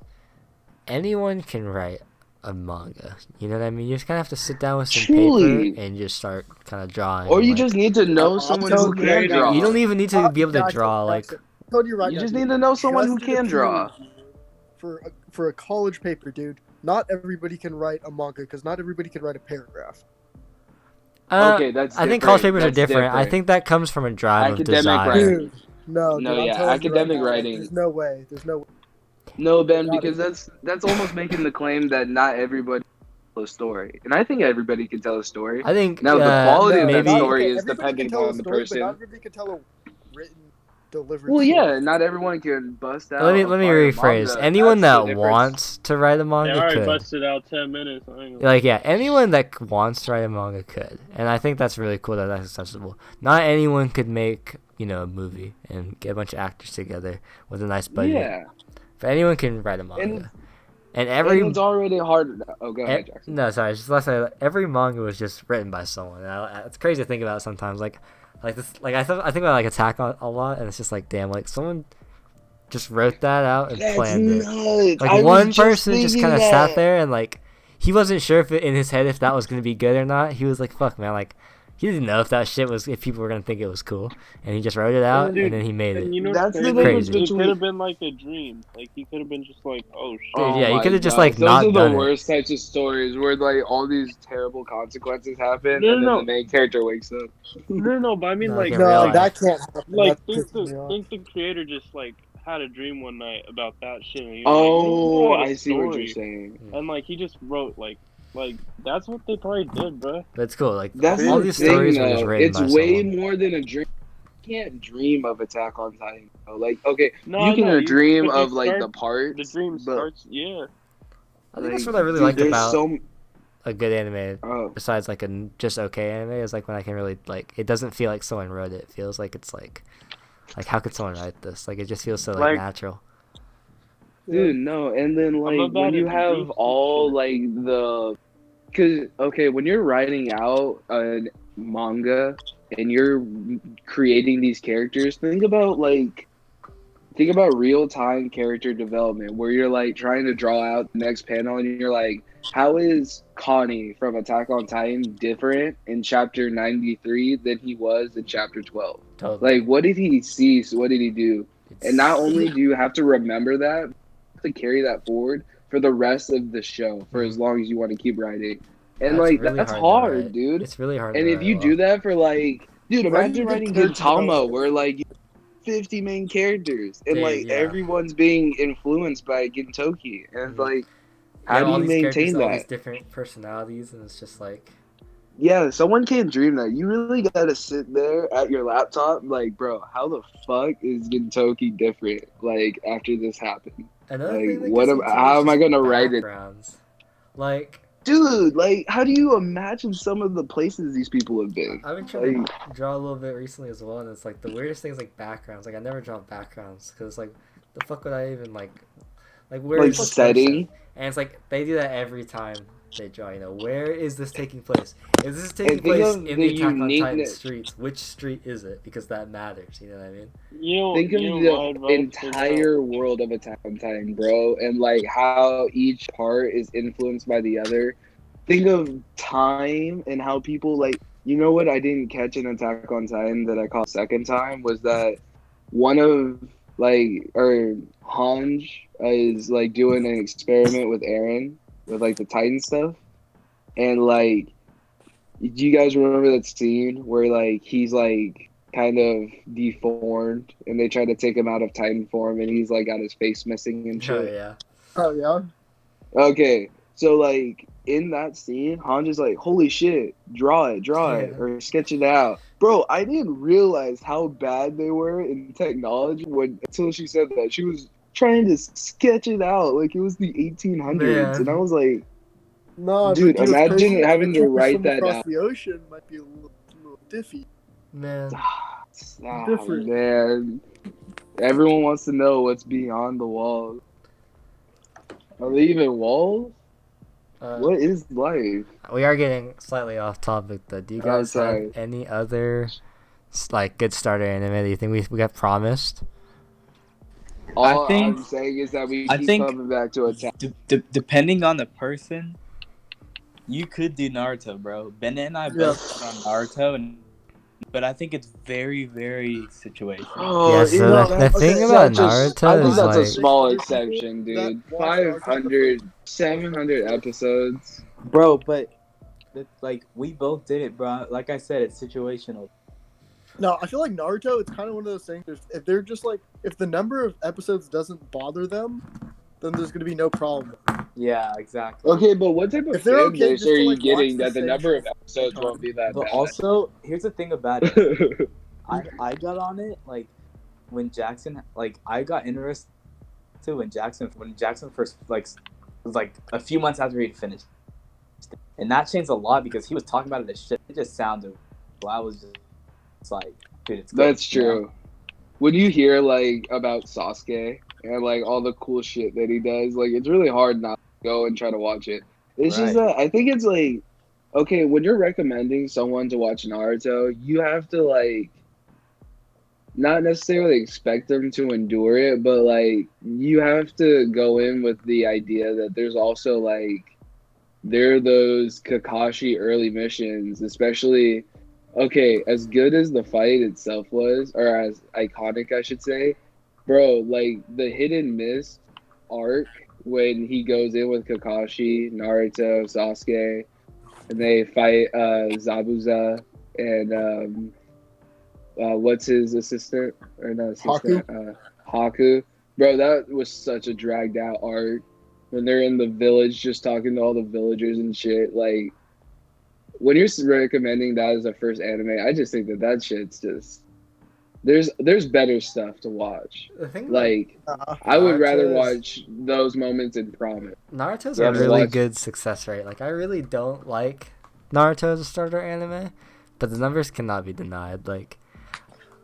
[SPEAKER 1] anyone can write a manga. You know what I mean? You just kind of have to sit down with some
[SPEAKER 2] Truly.
[SPEAKER 1] paper and just start kind of drawing.
[SPEAKER 2] Or you
[SPEAKER 1] like-
[SPEAKER 2] just need to know
[SPEAKER 3] I'm
[SPEAKER 2] someone who
[SPEAKER 3] telling you
[SPEAKER 2] can
[SPEAKER 3] right now,
[SPEAKER 2] draw.
[SPEAKER 1] You don't even need to be able to
[SPEAKER 3] Jackson,
[SPEAKER 1] draw. Like,
[SPEAKER 3] Jackson, I told you right
[SPEAKER 2] You
[SPEAKER 3] now,
[SPEAKER 2] just
[SPEAKER 3] dude.
[SPEAKER 2] need to know someone who
[SPEAKER 3] Just did a
[SPEAKER 2] can
[SPEAKER 3] peer
[SPEAKER 2] draw.
[SPEAKER 3] review for a college paper, dude. Not everybody can write a manga because not everybody can write a paragraph.
[SPEAKER 2] Okay, that's
[SPEAKER 1] I think college
[SPEAKER 2] different.
[SPEAKER 1] papers are
[SPEAKER 2] That's
[SPEAKER 1] different. I
[SPEAKER 2] different.
[SPEAKER 1] think that comes from a drive of
[SPEAKER 2] Academic
[SPEAKER 1] desire.
[SPEAKER 2] writing.
[SPEAKER 3] Dude, no,
[SPEAKER 2] No,
[SPEAKER 3] dude,
[SPEAKER 2] yeah,
[SPEAKER 3] I'm telling
[SPEAKER 2] academic
[SPEAKER 3] you right now,
[SPEAKER 2] writing.
[SPEAKER 3] there's no way.
[SPEAKER 2] No, Ben,
[SPEAKER 3] Got
[SPEAKER 2] because that's almost making the claim that not everybody a story, and I think everybody can tell a story.
[SPEAKER 1] I think
[SPEAKER 2] Now the quality of that
[SPEAKER 1] maybe
[SPEAKER 2] story is
[SPEAKER 3] everybody can
[SPEAKER 2] dependent
[SPEAKER 3] tell a
[SPEAKER 2] on the
[SPEAKER 3] story, but not
[SPEAKER 2] person.
[SPEAKER 3] everybody can tell a written, delivered
[SPEAKER 2] Well,
[SPEAKER 3] story.
[SPEAKER 2] yeah, not everyone can bust out.
[SPEAKER 1] let me
[SPEAKER 2] a
[SPEAKER 1] rephrase.
[SPEAKER 2] fire manga.
[SPEAKER 1] Anyone
[SPEAKER 2] That's the
[SPEAKER 1] that
[SPEAKER 2] difference.
[SPEAKER 1] wants to write a
[SPEAKER 4] They
[SPEAKER 1] manga
[SPEAKER 4] already
[SPEAKER 1] could.
[SPEAKER 4] busted out 10 minutes. I ain't gonna
[SPEAKER 1] Like, yeah, anyone that wants to write a manga could, and I think that's really cool that that's accessible. Not anyone could make, you know, a movie and get a bunch of actors together with a nice budget.
[SPEAKER 2] Yeah,
[SPEAKER 1] But anyone can write a manga, and
[SPEAKER 2] and it's already hard. Oh, go ahead, Jackson.
[SPEAKER 1] no, sorry, just let's say every manga was just written by someone. And it's crazy to think about sometimes. Like this, like I think about like Attack on a lot, and it's just like, damn, like someone just wrote that out and
[SPEAKER 2] That's
[SPEAKER 1] planned it.
[SPEAKER 2] nuts.
[SPEAKER 1] Like
[SPEAKER 2] I was
[SPEAKER 1] one
[SPEAKER 2] just
[SPEAKER 1] person just kind of
[SPEAKER 2] thinking
[SPEAKER 1] sat
[SPEAKER 2] that.
[SPEAKER 1] there and like he wasn't sure if in his head if that was gonna be good or not. He was like, "Fuck, man!" Like he didn't know if that shit was if people were gonna think it was cool, and he just wrote it out
[SPEAKER 4] Dude,
[SPEAKER 1] and then he made
[SPEAKER 4] And
[SPEAKER 1] it.
[SPEAKER 4] you know
[SPEAKER 2] That's
[SPEAKER 4] what's
[SPEAKER 2] the
[SPEAKER 4] crazy?
[SPEAKER 1] difference
[SPEAKER 4] It could
[SPEAKER 2] between-
[SPEAKER 4] have been like a dream. Like he could have been just like, oh shit.
[SPEAKER 1] Dude, yeah, you
[SPEAKER 2] my
[SPEAKER 1] could've just,
[SPEAKER 2] God.
[SPEAKER 1] like,
[SPEAKER 2] Those
[SPEAKER 1] not
[SPEAKER 2] are
[SPEAKER 1] done
[SPEAKER 2] the
[SPEAKER 1] it.
[SPEAKER 2] worst types of stories where like all these terrible consequences happen,
[SPEAKER 4] No,
[SPEAKER 2] and then
[SPEAKER 4] no.
[SPEAKER 2] the main character wakes up.
[SPEAKER 4] No, but I mean
[SPEAKER 1] No,
[SPEAKER 4] like,
[SPEAKER 1] in real
[SPEAKER 3] No,
[SPEAKER 1] life.
[SPEAKER 3] that can't happen.
[SPEAKER 4] like
[SPEAKER 3] That pisses me off.
[SPEAKER 4] think the creator just like had a dream one night about that shit. And he was
[SPEAKER 2] Oh,
[SPEAKER 4] like,
[SPEAKER 2] I see what you're
[SPEAKER 4] story.
[SPEAKER 2] saying.
[SPEAKER 4] And like he just wrote like that's what they probably did, bro.
[SPEAKER 1] But it's cool. Like
[SPEAKER 2] That's
[SPEAKER 1] all
[SPEAKER 2] the
[SPEAKER 1] these
[SPEAKER 2] thing,
[SPEAKER 1] stories were just
[SPEAKER 2] though.
[SPEAKER 1] written
[SPEAKER 2] It's
[SPEAKER 1] by
[SPEAKER 2] way
[SPEAKER 1] someone.
[SPEAKER 2] more than a dream. You can't dream of Attack on Titan. Bro. Like, okay,
[SPEAKER 4] No,
[SPEAKER 2] you
[SPEAKER 4] I know,
[SPEAKER 2] can dream
[SPEAKER 4] but you
[SPEAKER 2] of like the
[SPEAKER 4] start-
[SPEAKER 2] parts.
[SPEAKER 4] The dream
[SPEAKER 2] but,
[SPEAKER 4] starts, yeah.
[SPEAKER 1] I think that's
[SPEAKER 2] like,
[SPEAKER 1] what I really
[SPEAKER 2] dude,
[SPEAKER 1] like
[SPEAKER 2] there's
[SPEAKER 1] about
[SPEAKER 2] so.
[SPEAKER 1] a good anime.
[SPEAKER 2] Oh,
[SPEAKER 1] Besides like a just okay anime is like when I can really like it doesn't feel like someone wrote it. It feels like it's like how could someone write this? Like it just feels so like
[SPEAKER 4] Like-
[SPEAKER 1] natural.
[SPEAKER 2] dude, no. And then like
[SPEAKER 4] about
[SPEAKER 2] when
[SPEAKER 4] it,
[SPEAKER 2] you
[SPEAKER 4] the
[SPEAKER 2] have
[SPEAKER 4] dreams
[SPEAKER 2] all
[SPEAKER 4] and
[SPEAKER 2] like the, cause okay, when you're writing out a manga and you're creating these characters, think about real time character development where you're like trying to draw out the next panel and you're like, how is Connie from Attack on Titan different in chapter 93 than he was in chapter 12?
[SPEAKER 1] Totally.
[SPEAKER 2] Like, what did he see? So what did he do?
[SPEAKER 1] It's-
[SPEAKER 2] And not only do you have to remember that, you have to carry that forward for the rest of the show for as long as you want to keep writing. And
[SPEAKER 1] that's
[SPEAKER 2] like
[SPEAKER 1] really
[SPEAKER 2] that's
[SPEAKER 1] to
[SPEAKER 2] hard,
[SPEAKER 1] write.
[SPEAKER 2] dude.
[SPEAKER 1] It's really hard.
[SPEAKER 2] And
[SPEAKER 1] to
[SPEAKER 2] if
[SPEAKER 1] write
[SPEAKER 2] you
[SPEAKER 1] well.
[SPEAKER 2] do that for like, dude, imagine
[SPEAKER 3] Writing
[SPEAKER 2] writing
[SPEAKER 3] good character
[SPEAKER 2] Gintama
[SPEAKER 3] development.
[SPEAKER 2] where like 50 main characters and
[SPEAKER 1] Dude,
[SPEAKER 2] like
[SPEAKER 1] yeah.
[SPEAKER 2] everyone's being influenced by Gintoki, and
[SPEAKER 1] Mhm.
[SPEAKER 2] like,
[SPEAKER 1] You
[SPEAKER 2] how
[SPEAKER 1] have
[SPEAKER 2] do
[SPEAKER 1] all
[SPEAKER 2] you
[SPEAKER 1] these characters,
[SPEAKER 2] maintain
[SPEAKER 1] all these
[SPEAKER 2] that?
[SPEAKER 1] different personalities, and it's just like
[SPEAKER 2] Yeah, someone can't dream that. You really gotta sit there at your laptop, like, bro, how the fuck is Gintoki different? Like after this happened,
[SPEAKER 1] another
[SPEAKER 2] like,
[SPEAKER 1] thing that
[SPEAKER 2] what
[SPEAKER 1] gets
[SPEAKER 2] am?
[SPEAKER 1] me too
[SPEAKER 2] How
[SPEAKER 1] is
[SPEAKER 2] am I
[SPEAKER 1] just
[SPEAKER 2] gonna write it,
[SPEAKER 1] backgrounds. Like
[SPEAKER 2] dude? Like, how do you imagine some of the places these people have been?
[SPEAKER 1] I've been trying
[SPEAKER 2] Like,
[SPEAKER 1] to draw a little bit recently as well, and it's like the weirdest things like backgrounds. Like I never draw backgrounds because like the fuck would I even like where
[SPEAKER 2] like
[SPEAKER 1] is this
[SPEAKER 2] setting.
[SPEAKER 1] person? And it's like they do that every time they draw. You know, where is this taking place? Is this taking
[SPEAKER 2] And think
[SPEAKER 1] place
[SPEAKER 2] of
[SPEAKER 1] in
[SPEAKER 2] the
[SPEAKER 1] the Attack on Titan
[SPEAKER 2] uniqueness.
[SPEAKER 1] streets? Which street is it? Because that matters. You know what I mean?
[SPEAKER 2] Think of the entire world of Attack on Titan, bro, and like how each part is influenced by the other. Think of time and how people like. You know what I didn't catch in Attack on Titan that I caught second time was that one of like or Hanj is like doing an experiment with Eren with like the Titan stuff, and like, do you guys remember that scene where like he's like kind of deformed and they try to take him out of Titan form and he's like got his face missing and
[SPEAKER 1] Oh
[SPEAKER 2] shit?
[SPEAKER 1] yeah.
[SPEAKER 3] Oh yeah.
[SPEAKER 2] Okay, so like in that scene, Hanj is like, "Holy shit, draw it,
[SPEAKER 1] Yeah.
[SPEAKER 2] or sketch it out." Bro, I didn't realize how bad they were in technology until she said that. She was trying to sketch it out like it was the 1800s,
[SPEAKER 1] Man.
[SPEAKER 2] and I was like,
[SPEAKER 3] No,
[SPEAKER 2] Dude,
[SPEAKER 3] but it's
[SPEAKER 2] imagine
[SPEAKER 3] crazy.
[SPEAKER 2] having to
[SPEAKER 3] If it was
[SPEAKER 2] write
[SPEAKER 3] from
[SPEAKER 2] that
[SPEAKER 3] across
[SPEAKER 2] out.
[SPEAKER 3] the ocean might be a little diffy.
[SPEAKER 1] Man.
[SPEAKER 3] Different.
[SPEAKER 2] Man, everyone wants to know what's beyond the walls. Are they even walls? What is life?
[SPEAKER 1] We are getting slightly off topic though. Do you
[SPEAKER 2] Oh,
[SPEAKER 1] guys
[SPEAKER 2] sorry.
[SPEAKER 1] have any other like good starter anime that you think we got promised?
[SPEAKER 2] All
[SPEAKER 5] think-
[SPEAKER 2] I'm saying is that we
[SPEAKER 5] I
[SPEAKER 2] keep
[SPEAKER 5] think-
[SPEAKER 2] coming back to Attack.
[SPEAKER 5] Depending on the person, you could do Naruto, bro. Bennett and I both put on Naruto, but I think it's very, very situational.
[SPEAKER 2] Oh,
[SPEAKER 1] Yeah,
[SPEAKER 2] is
[SPEAKER 1] so
[SPEAKER 2] that-
[SPEAKER 1] the thing about
[SPEAKER 2] such a-
[SPEAKER 1] Naruto
[SPEAKER 2] I think
[SPEAKER 1] is
[SPEAKER 2] that's a
[SPEAKER 1] like
[SPEAKER 2] small
[SPEAKER 3] There's people
[SPEAKER 2] exception,
[SPEAKER 3] that
[SPEAKER 2] dude.
[SPEAKER 3] watch Naruto
[SPEAKER 2] 500, 700 episodes.
[SPEAKER 5] Bro, but like we both did it, bro. Like I said, it's situational.
[SPEAKER 3] No, I feel like Naruto, it's kind of one of those things. If they're just like, if the number of episodes doesn't bother them, then there's going to be no problem.
[SPEAKER 5] Yeah, exactly.
[SPEAKER 2] Okay, but what type of
[SPEAKER 3] If they're
[SPEAKER 2] fan
[SPEAKER 3] okay
[SPEAKER 2] base
[SPEAKER 3] just
[SPEAKER 2] are
[SPEAKER 3] to
[SPEAKER 2] you
[SPEAKER 3] like watch
[SPEAKER 2] getting
[SPEAKER 3] the
[SPEAKER 2] that the
[SPEAKER 3] same
[SPEAKER 2] number of
[SPEAKER 3] show
[SPEAKER 2] episodes won't be that
[SPEAKER 5] But
[SPEAKER 2] bad?
[SPEAKER 5] also, here's the thing about it. I got on it like when Jackson, like I got interested when Jackson first like was like a few months after he'd finished, and that changed a lot because he was talking about it as shit. It just sounded. Well, I was just like, dude, it's good.
[SPEAKER 2] That's true. When you hear like about Sasuke and like all the cool shit that he does, like it's really hard not to go and try to watch it. It's just
[SPEAKER 5] Right.
[SPEAKER 2] that I think it's like okay, when you're recommending someone to watch Naruto, you have to like not necessarily expect them to endure it, but like you have to go in with the idea that there's also like there are those Kakashi early missions, especially okay, as good as the fight itself was, or as iconic I should say, bro, like the hidden miss arc when he goes in with Kakashi, Naruto, Sasuke, and they fight Zabuza and what's his assistant or not
[SPEAKER 3] Haku.
[SPEAKER 2] assistant? Haku. Bro, that was such a dragged out arc when they're in the village just talking to all the villagers and shit. Like when you're recommending that as a first anime, I just think that that shit's just there's better stuff to watch.
[SPEAKER 1] The thing about
[SPEAKER 2] Like
[SPEAKER 3] Uh,
[SPEAKER 2] I would rather
[SPEAKER 1] Naruto's
[SPEAKER 2] watch those moments in Promise.
[SPEAKER 1] Naruto's
[SPEAKER 5] Yeah,
[SPEAKER 1] a
[SPEAKER 5] but
[SPEAKER 1] really
[SPEAKER 2] watch-
[SPEAKER 1] good success rate. Like I really don't like Naruto as a starter anime, but the numbers cannot be denied. Like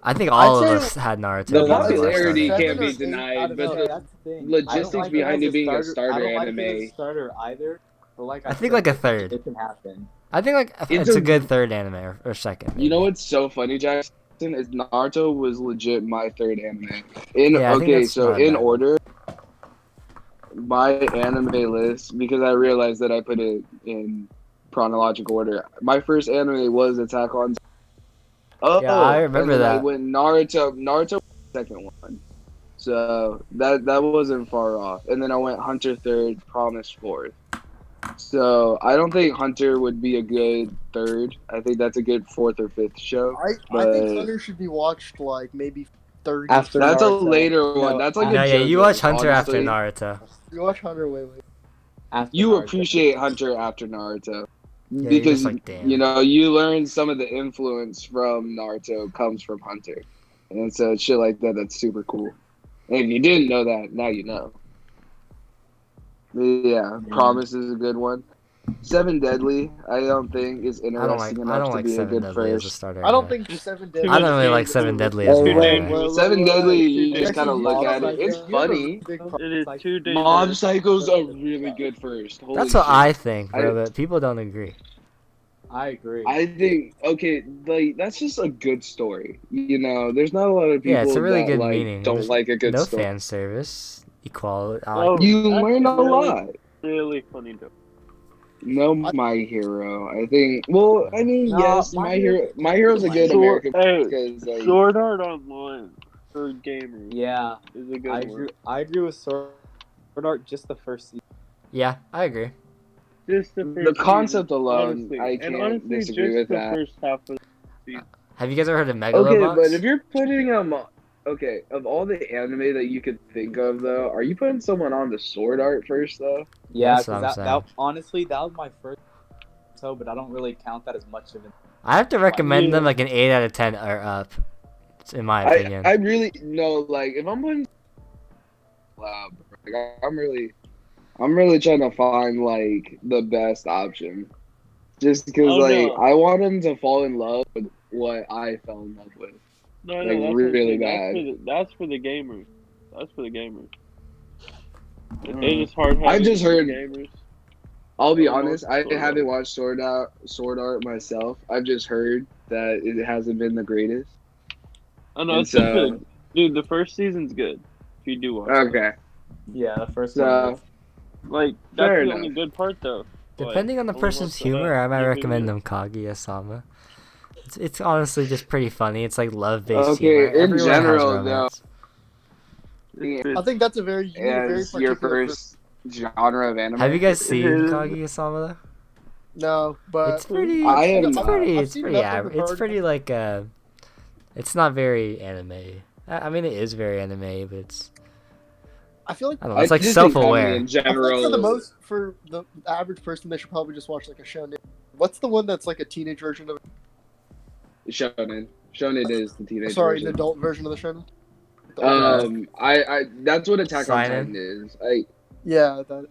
[SPEAKER 1] I think all
[SPEAKER 3] I'd
[SPEAKER 1] of
[SPEAKER 3] say
[SPEAKER 1] us had Naruto.
[SPEAKER 2] The
[SPEAKER 1] being our
[SPEAKER 2] popularity
[SPEAKER 1] starter
[SPEAKER 2] can't be
[SPEAKER 3] Seven or eight
[SPEAKER 2] denied,
[SPEAKER 3] out of
[SPEAKER 2] but
[SPEAKER 5] No,
[SPEAKER 2] the
[SPEAKER 3] 10.
[SPEAKER 5] that's the thing.
[SPEAKER 2] logistics behind it being a
[SPEAKER 5] I
[SPEAKER 2] starter
[SPEAKER 5] don't like it as
[SPEAKER 2] anime.
[SPEAKER 5] a starter either. But like
[SPEAKER 1] I think
[SPEAKER 5] said,
[SPEAKER 1] like a third.
[SPEAKER 5] It can happen.
[SPEAKER 1] I think like
[SPEAKER 2] It's
[SPEAKER 1] it's
[SPEAKER 2] a-
[SPEAKER 1] a good third anime or second.
[SPEAKER 2] You know
[SPEAKER 1] maybe.
[SPEAKER 2] what's so funny, Jackson? Is Naruto was legit my third anime. In
[SPEAKER 1] Yeah, I think
[SPEAKER 2] okay,
[SPEAKER 1] that's
[SPEAKER 2] so
[SPEAKER 1] not
[SPEAKER 2] in
[SPEAKER 1] bad.
[SPEAKER 2] order, my anime list because I realized that I put it in chronological order. My first anime was Attack on. Oh,
[SPEAKER 1] Yeah, I remember
[SPEAKER 2] and then I
[SPEAKER 1] that.
[SPEAKER 2] went Naruto. Naruto was the second one, so that wasn't far off. And then I went Hunter third, Promise fourth. So I don't think Hunter would be a good third. I think that's a good fourth or fifth show.
[SPEAKER 3] I think
[SPEAKER 2] But
[SPEAKER 3] Hunter should be watched like maybe 30.
[SPEAKER 5] After
[SPEAKER 2] that's a
[SPEAKER 5] Naruto.
[SPEAKER 2] later one.
[SPEAKER 5] No,
[SPEAKER 2] That's like
[SPEAKER 1] No,
[SPEAKER 2] a
[SPEAKER 1] yeah, you
[SPEAKER 2] JoJo's,
[SPEAKER 1] watch Hunter after
[SPEAKER 2] honestly.
[SPEAKER 1] Naruto.
[SPEAKER 3] You watch Hunter way later.
[SPEAKER 5] After
[SPEAKER 2] You
[SPEAKER 5] Naruto.
[SPEAKER 2] appreciate Hunter after Naruto
[SPEAKER 1] you're
[SPEAKER 2] because
[SPEAKER 1] just like, damn.
[SPEAKER 2] you know you learn some of the influence from Naruto comes from Hunter, and so shit like that. That's super cool. And if you didn't know that, now you know. Yeah, Promise is a good one. Seven Deadly, I don't think is interesting
[SPEAKER 1] I
[SPEAKER 2] enough
[SPEAKER 1] don't
[SPEAKER 2] to
[SPEAKER 1] like
[SPEAKER 2] be a
[SPEAKER 1] Seven
[SPEAKER 2] good
[SPEAKER 1] Deadly as a
[SPEAKER 2] first.
[SPEAKER 1] starter.
[SPEAKER 3] I don't
[SPEAKER 1] anime.
[SPEAKER 3] think Seven
[SPEAKER 4] Too
[SPEAKER 3] Deadly.
[SPEAKER 1] I don't
[SPEAKER 4] much
[SPEAKER 1] really like
[SPEAKER 4] games
[SPEAKER 1] Seven
[SPEAKER 4] over.
[SPEAKER 1] Deadly as
[SPEAKER 5] Hey,
[SPEAKER 1] an
[SPEAKER 5] wait,
[SPEAKER 1] anime.
[SPEAKER 5] wait,
[SPEAKER 2] Seven
[SPEAKER 5] wait,
[SPEAKER 2] Deadly,
[SPEAKER 5] wait.
[SPEAKER 2] you just
[SPEAKER 3] Jackson,
[SPEAKER 2] kind of look
[SPEAKER 3] Mob
[SPEAKER 2] at it.
[SPEAKER 3] Psycho.
[SPEAKER 2] It's
[SPEAKER 3] You have a
[SPEAKER 2] funny.
[SPEAKER 3] big
[SPEAKER 4] It
[SPEAKER 3] problem.
[SPEAKER 4] is too dangerous.
[SPEAKER 2] Mob Psycho's a really good first. Holy
[SPEAKER 1] That's what
[SPEAKER 2] shit.
[SPEAKER 1] I think, bro.
[SPEAKER 2] I-
[SPEAKER 1] But people don't agree.
[SPEAKER 5] I agree.
[SPEAKER 2] I think okay, like that's just a good story. You know, there's not a lot of
[SPEAKER 1] Yeah,
[SPEAKER 2] people
[SPEAKER 1] it's a really
[SPEAKER 2] that
[SPEAKER 1] good
[SPEAKER 2] like
[SPEAKER 1] meaning.
[SPEAKER 2] don't
[SPEAKER 1] There's
[SPEAKER 2] like a good
[SPEAKER 1] no
[SPEAKER 2] story.
[SPEAKER 1] fan service, equality.
[SPEAKER 4] Oh,
[SPEAKER 2] You
[SPEAKER 4] that's
[SPEAKER 2] learn a
[SPEAKER 4] really,
[SPEAKER 2] lot.
[SPEAKER 4] Really funny though.
[SPEAKER 2] No, My Hero. I think. Well, I mean,
[SPEAKER 5] No,
[SPEAKER 2] yes,
[SPEAKER 5] My
[SPEAKER 2] My
[SPEAKER 5] Hero-
[SPEAKER 2] Hero. My Hero's a good
[SPEAKER 4] Sword,
[SPEAKER 2] American
[SPEAKER 4] hey,
[SPEAKER 2] because like
[SPEAKER 4] Sword Art Online for gamers
[SPEAKER 5] Yeah,
[SPEAKER 4] is a good
[SPEAKER 5] I
[SPEAKER 4] one.
[SPEAKER 5] agree. I agree with Sword Art. Just the first season.
[SPEAKER 1] Yeah, I agree.
[SPEAKER 4] Just the
[SPEAKER 2] the
[SPEAKER 4] first
[SPEAKER 2] concept
[SPEAKER 4] season,
[SPEAKER 2] alone,
[SPEAKER 4] honestly.
[SPEAKER 2] I
[SPEAKER 4] And
[SPEAKER 2] can't
[SPEAKER 4] honestly,
[SPEAKER 2] disagree
[SPEAKER 4] just
[SPEAKER 2] with
[SPEAKER 4] the
[SPEAKER 2] that.
[SPEAKER 4] first half of the season.
[SPEAKER 1] Have you guys ever heard of
[SPEAKER 2] Okay,
[SPEAKER 1] Megalobox?
[SPEAKER 2] but if you're putting okay, of all the anime that you could think of, though, are you putting someone on the Sword Art first, though?
[SPEAKER 5] Yeah,
[SPEAKER 1] That's what
[SPEAKER 5] because
[SPEAKER 1] I'm
[SPEAKER 5] that
[SPEAKER 1] saying.
[SPEAKER 5] honestly that was my first show, but I don't really count that as much of it.
[SPEAKER 1] I have to recommend them
[SPEAKER 4] Yeah.
[SPEAKER 1] like an 8 out of 10 or up, in my
[SPEAKER 2] I
[SPEAKER 1] opinion.
[SPEAKER 2] I really no like if I'm putting like I'm really trying to find like the best option, just because
[SPEAKER 4] Oh,
[SPEAKER 2] like
[SPEAKER 4] no.
[SPEAKER 2] I want him to fall in love with what I fell in love with.
[SPEAKER 4] No,
[SPEAKER 2] Like,
[SPEAKER 4] that's what I'm
[SPEAKER 2] really
[SPEAKER 4] saying.
[SPEAKER 2] bad.
[SPEAKER 4] That's for the gamers. That's for the gamers. If
[SPEAKER 2] Mm.
[SPEAKER 4] they just hard
[SPEAKER 2] I've just heard-
[SPEAKER 4] gamers.
[SPEAKER 2] I'll be
[SPEAKER 4] I don't know
[SPEAKER 2] honest, I
[SPEAKER 4] Sword
[SPEAKER 2] haven't
[SPEAKER 4] Art.
[SPEAKER 2] watched Sword Art myself. I've just heard that it hasn't been the greatest.
[SPEAKER 4] I know
[SPEAKER 2] And
[SPEAKER 4] it's still
[SPEAKER 2] so-
[SPEAKER 4] good. Dude, the first season's good. If you do watch it.
[SPEAKER 2] Okay,
[SPEAKER 5] Yeah, the first
[SPEAKER 2] so
[SPEAKER 5] one.
[SPEAKER 4] Like that's
[SPEAKER 2] Fair
[SPEAKER 4] the
[SPEAKER 2] enough.
[SPEAKER 4] only good part though.
[SPEAKER 1] Depending on the
[SPEAKER 4] only
[SPEAKER 1] person's
[SPEAKER 4] ones that
[SPEAKER 1] humor, I might
[SPEAKER 4] give
[SPEAKER 1] recommend
[SPEAKER 4] reviews.
[SPEAKER 1] them Kaguya-sama. It's honestly just pretty funny. It's like love-based
[SPEAKER 2] Okay,
[SPEAKER 1] humor.
[SPEAKER 2] in
[SPEAKER 1] Everyone
[SPEAKER 2] general,
[SPEAKER 1] has romance.
[SPEAKER 4] It's
[SPEAKER 3] I think that's a very you need a very
[SPEAKER 2] as your
[SPEAKER 3] particular.
[SPEAKER 2] first genre of anime.
[SPEAKER 1] Have you guys seen
[SPEAKER 4] is-
[SPEAKER 1] Kaguya-sama though?
[SPEAKER 3] No, but
[SPEAKER 1] It's pretty.
[SPEAKER 2] I
[SPEAKER 1] It's,
[SPEAKER 2] am
[SPEAKER 1] it's
[SPEAKER 2] not.
[SPEAKER 1] pretty.
[SPEAKER 3] I've
[SPEAKER 1] It's
[SPEAKER 3] seen
[SPEAKER 1] pretty.
[SPEAKER 3] enough of
[SPEAKER 1] Average.
[SPEAKER 3] it
[SPEAKER 1] It's
[SPEAKER 3] already.
[SPEAKER 1] pretty like. It's not very anime. I mean, it is very anime, but
[SPEAKER 3] I feel like
[SPEAKER 1] I don't know. It's like
[SPEAKER 2] just think comedy
[SPEAKER 1] self-aware.
[SPEAKER 2] in
[SPEAKER 3] I feel like
[SPEAKER 2] general.
[SPEAKER 3] for the most for the average person, they should probably just watch like a shonen. What's the one that's like a teenage version of?
[SPEAKER 2] Shonen. Shonen is the teenage
[SPEAKER 3] Sorry,
[SPEAKER 2] version.
[SPEAKER 3] an adult version of the shonen. The older-
[SPEAKER 2] I that's what Attack on
[SPEAKER 1] Seinen?
[SPEAKER 2] Titan is. I
[SPEAKER 3] yeah, that.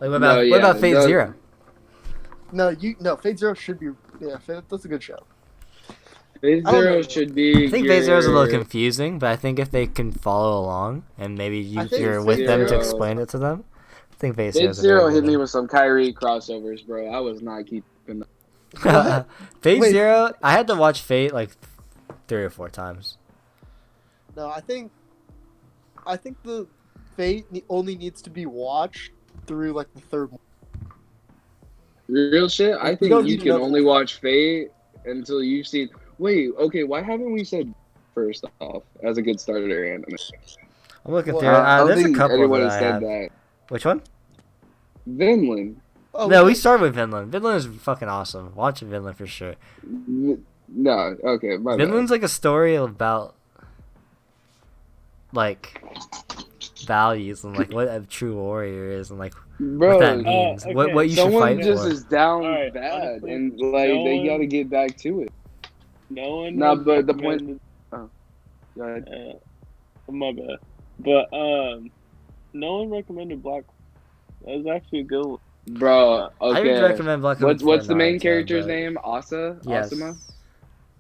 [SPEAKER 1] Like what
[SPEAKER 2] No,
[SPEAKER 1] about
[SPEAKER 2] yeah,
[SPEAKER 1] Fate
[SPEAKER 2] no.
[SPEAKER 1] Zero?
[SPEAKER 3] No, Fate Zero should be. Yeah, that's a good show.
[SPEAKER 2] Phase
[SPEAKER 3] I don't
[SPEAKER 2] Zero
[SPEAKER 3] know.
[SPEAKER 2] should be.
[SPEAKER 1] I think Fate Zero is a little confusing, but I think if they can follow along and maybe
[SPEAKER 3] I think
[SPEAKER 1] you're with them to
[SPEAKER 2] Zero-
[SPEAKER 1] explain it to them, I think Fate Zero
[SPEAKER 2] Phase
[SPEAKER 1] is a
[SPEAKER 2] Zero
[SPEAKER 1] very
[SPEAKER 2] hit
[SPEAKER 1] good
[SPEAKER 2] me
[SPEAKER 1] one.
[SPEAKER 2] with some Kyrie crossovers, bro. I was not keeping.
[SPEAKER 3] What?
[SPEAKER 1] Fate
[SPEAKER 3] Wait.
[SPEAKER 1] Zero, I had to watch Fate like 3 or 4 times.
[SPEAKER 3] No, I think the Fate only needs to be watched through like the third one.
[SPEAKER 2] Real shit. I
[SPEAKER 3] You
[SPEAKER 2] think
[SPEAKER 3] don't
[SPEAKER 2] you
[SPEAKER 3] need
[SPEAKER 2] can
[SPEAKER 3] another
[SPEAKER 2] only
[SPEAKER 3] one.
[SPEAKER 2] watch Fate until you've seen. Wait, okay. Why haven't we said first off as a good starter anime?
[SPEAKER 1] I'm looking
[SPEAKER 3] Well,
[SPEAKER 1] through it.
[SPEAKER 2] I don't
[SPEAKER 1] There's a
[SPEAKER 2] think
[SPEAKER 1] couple
[SPEAKER 2] anyone
[SPEAKER 1] that
[SPEAKER 2] has
[SPEAKER 1] I
[SPEAKER 2] said
[SPEAKER 1] have.
[SPEAKER 2] that.
[SPEAKER 1] Which one?
[SPEAKER 2] Vinland.
[SPEAKER 3] Oh,
[SPEAKER 1] No, we
[SPEAKER 3] okay.
[SPEAKER 1] started with Vinland. Vinland is fucking awesome. Watch Vinland for sure.
[SPEAKER 2] No, okay, my bad.
[SPEAKER 1] Vinland's like a story about like values and like what a true warrior is and like
[SPEAKER 2] Bro,
[SPEAKER 1] what that means.
[SPEAKER 4] okay.
[SPEAKER 1] What you should
[SPEAKER 2] someone
[SPEAKER 1] fight
[SPEAKER 2] just
[SPEAKER 1] for.
[SPEAKER 2] is down
[SPEAKER 4] Alright,
[SPEAKER 2] bad,
[SPEAKER 4] honestly,
[SPEAKER 2] and like
[SPEAKER 4] no
[SPEAKER 2] they
[SPEAKER 4] one-
[SPEAKER 2] gotta get back to it.
[SPEAKER 4] No one.
[SPEAKER 2] Nah,
[SPEAKER 4] has
[SPEAKER 2] but the point-
[SPEAKER 4] recommended-
[SPEAKER 2] Go ahead.
[SPEAKER 4] My bad. But no one recommended Black. That was actually a good one.
[SPEAKER 2] Bro,
[SPEAKER 1] I would
[SPEAKER 2] okay.
[SPEAKER 1] recommend Black Clover
[SPEAKER 2] What's
[SPEAKER 1] for
[SPEAKER 2] the main
[SPEAKER 1] Naruto,
[SPEAKER 2] character's
[SPEAKER 1] but-
[SPEAKER 2] name? Asa?
[SPEAKER 1] Yes.
[SPEAKER 2] Asuma?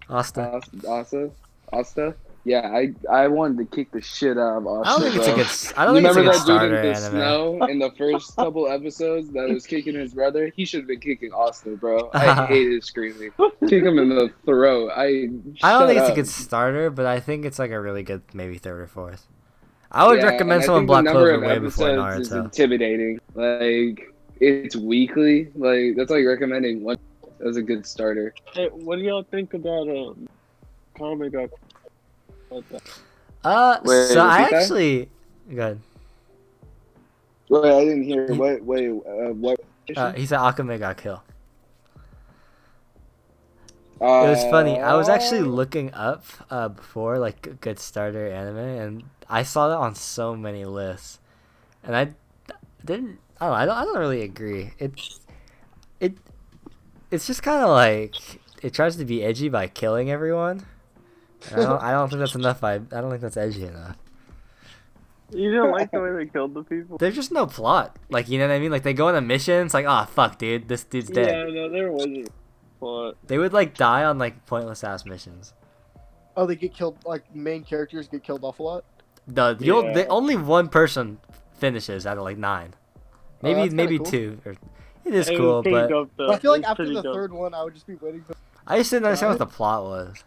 [SPEAKER 1] Asta.
[SPEAKER 2] Asa? Asta? Yeah, I wanted to kick the shit out of Asta.
[SPEAKER 1] I don't think it's a
[SPEAKER 2] bro.
[SPEAKER 1] good. I don't
[SPEAKER 2] You
[SPEAKER 1] think it's a
[SPEAKER 2] remember
[SPEAKER 1] good
[SPEAKER 2] that dude in
[SPEAKER 1] starter
[SPEAKER 2] the
[SPEAKER 1] anime.
[SPEAKER 2] snow in the first couple episodes that was kicking his brother? He should have been kicking Asta, bro. I hated screaming. Kick him in the throat.
[SPEAKER 1] I don't
[SPEAKER 2] Shut
[SPEAKER 1] think it's a
[SPEAKER 2] up.
[SPEAKER 1] good starter, but I think it's like a really good maybe 3rd or 4th. I would
[SPEAKER 2] Yeah,
[SPEAKER 1] recommend
[SPEAKER 2] and I
[SPEAKER 1] someone
[SPEAKER 2] think
[SPEAKER 1] Black
[SPEAKER 2] the number
[SPEAKER 1] Clover
[SPEAKER 2] of
[SPEAKER 1] way before
[SPEAKER 2] episodes is
[SPEAKER 1] Naruto.
[SPEAKER 2] intimidating. Like it's weekly. Like that's like recommending one as a good starter.
[SPEAKER 4] Hey, what do y'all think about comic? About that?
[SPEAKER 2] Wait,
[SPEAKER 1] So I
[SPEAKER 2] repeat that?
[SPEAKER 1] actually good.
[SPEAKER 2] Wait, I didn't hear. What?
[SPEAKER 1] He said Akame got killed. It was funny. I was actually looking up before like good starter anime, and I saw that on so many lists, and I didn't. I don't really agree. It's just kind of like it tries to be edgy by killing everyone. And I don't think that's enough. I don't think that's edgy enough.
[SPEAKER 4] You didn't like the way they killed the people?
[SPEAKER 1] There's just no plot. Like you know what I mean? Like they go on a mission. It's like, oh fuck, dude, this dude's dead.
[SPEAKER 4] Yeah, no, there wasn't. But
[SPEAKER 1] They would like die on like pointless ass missions.
[SPEAKER 3] Oh, they get killed. Like main characters get killed off a lot.
[SPEAKER 4] Yeah.
[SPEAKER 1] Only one person finishes out of like 9. Maybe
[SPEAKER 3] that's kinda cool.
[SPEAKER 1] 2. Or, it is
[SPEAKER 4] it
[SPEAKER 1] cool,
[SPEAKER 4] was pretty
[SPEAKER 1] but
[SPEAKER 4] dope, though.
[SPEAKER 3] But I feel
[SPEAKER 4] It
[SPEAKER 3] like
[SPEAKER 4] was
[SPEAKER 3] after
[SPEAKER 4] pretty
[SPEAKER 3] the
[SPEAKER 4] dope.
[SPEAKER 3] third one, I would just be waiting for.
[SPEAKER 1] I just didn't understand what
[SPEAKER 3] Right.
[SPEAKER 1] the plot was.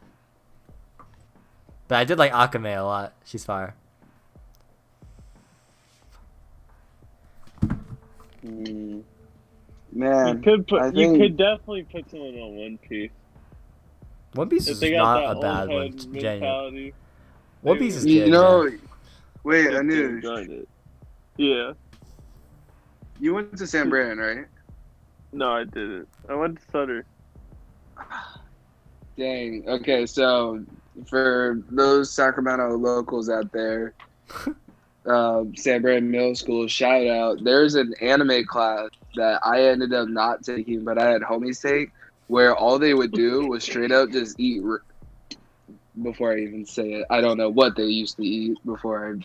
[SPEAKER 1] But I did like Akame a lot. She's fire.
[SPEAKER 2] Man,
[SPEAKER 4] You could
[SPEAKER 2] I think-
[SPEAKER 4] definitely put someone on One Piece.
[SPEAKER 1] One Piece
[SPEAKER 4] If
[SPEAKER 1] is
[SPEAKER 4] they got
[SPEAKER 1] not
[SPEAKER 4] that
[SPEAKER 1] a bad
[SPEAKER 4] old
[SPEAKER 1] one.
[SPEAKER 4] head
[SPEAKER 1] Genuine.
[SPEAKER 4] mentality.
[SPEAKER 1] One Piece is
[SPEAKER 2] you
[SPEAKER 1] good.
[SPEAKER 2] know.
[SPEAKER 1] man.
[SPEAKER 2] Wait,
[SPEAKER 4] if they
[SPEAKER 2] Anu,
[SPEAKER 4] enjoyed it. Yeah.
[SPEAKER 2] you went to San Brandon, right?
[SPEAKER 4] No, I didn't. I went to Sutter.
[SPEAKER 2] Dang. Okay, so for those Sacramento locals out there, San Brandon Middle School, shout out. There's an anime class that I ended up not taking, but I had homies take, where all they would do was straight up just eat. Before I even say it, I don't know what they used to eat before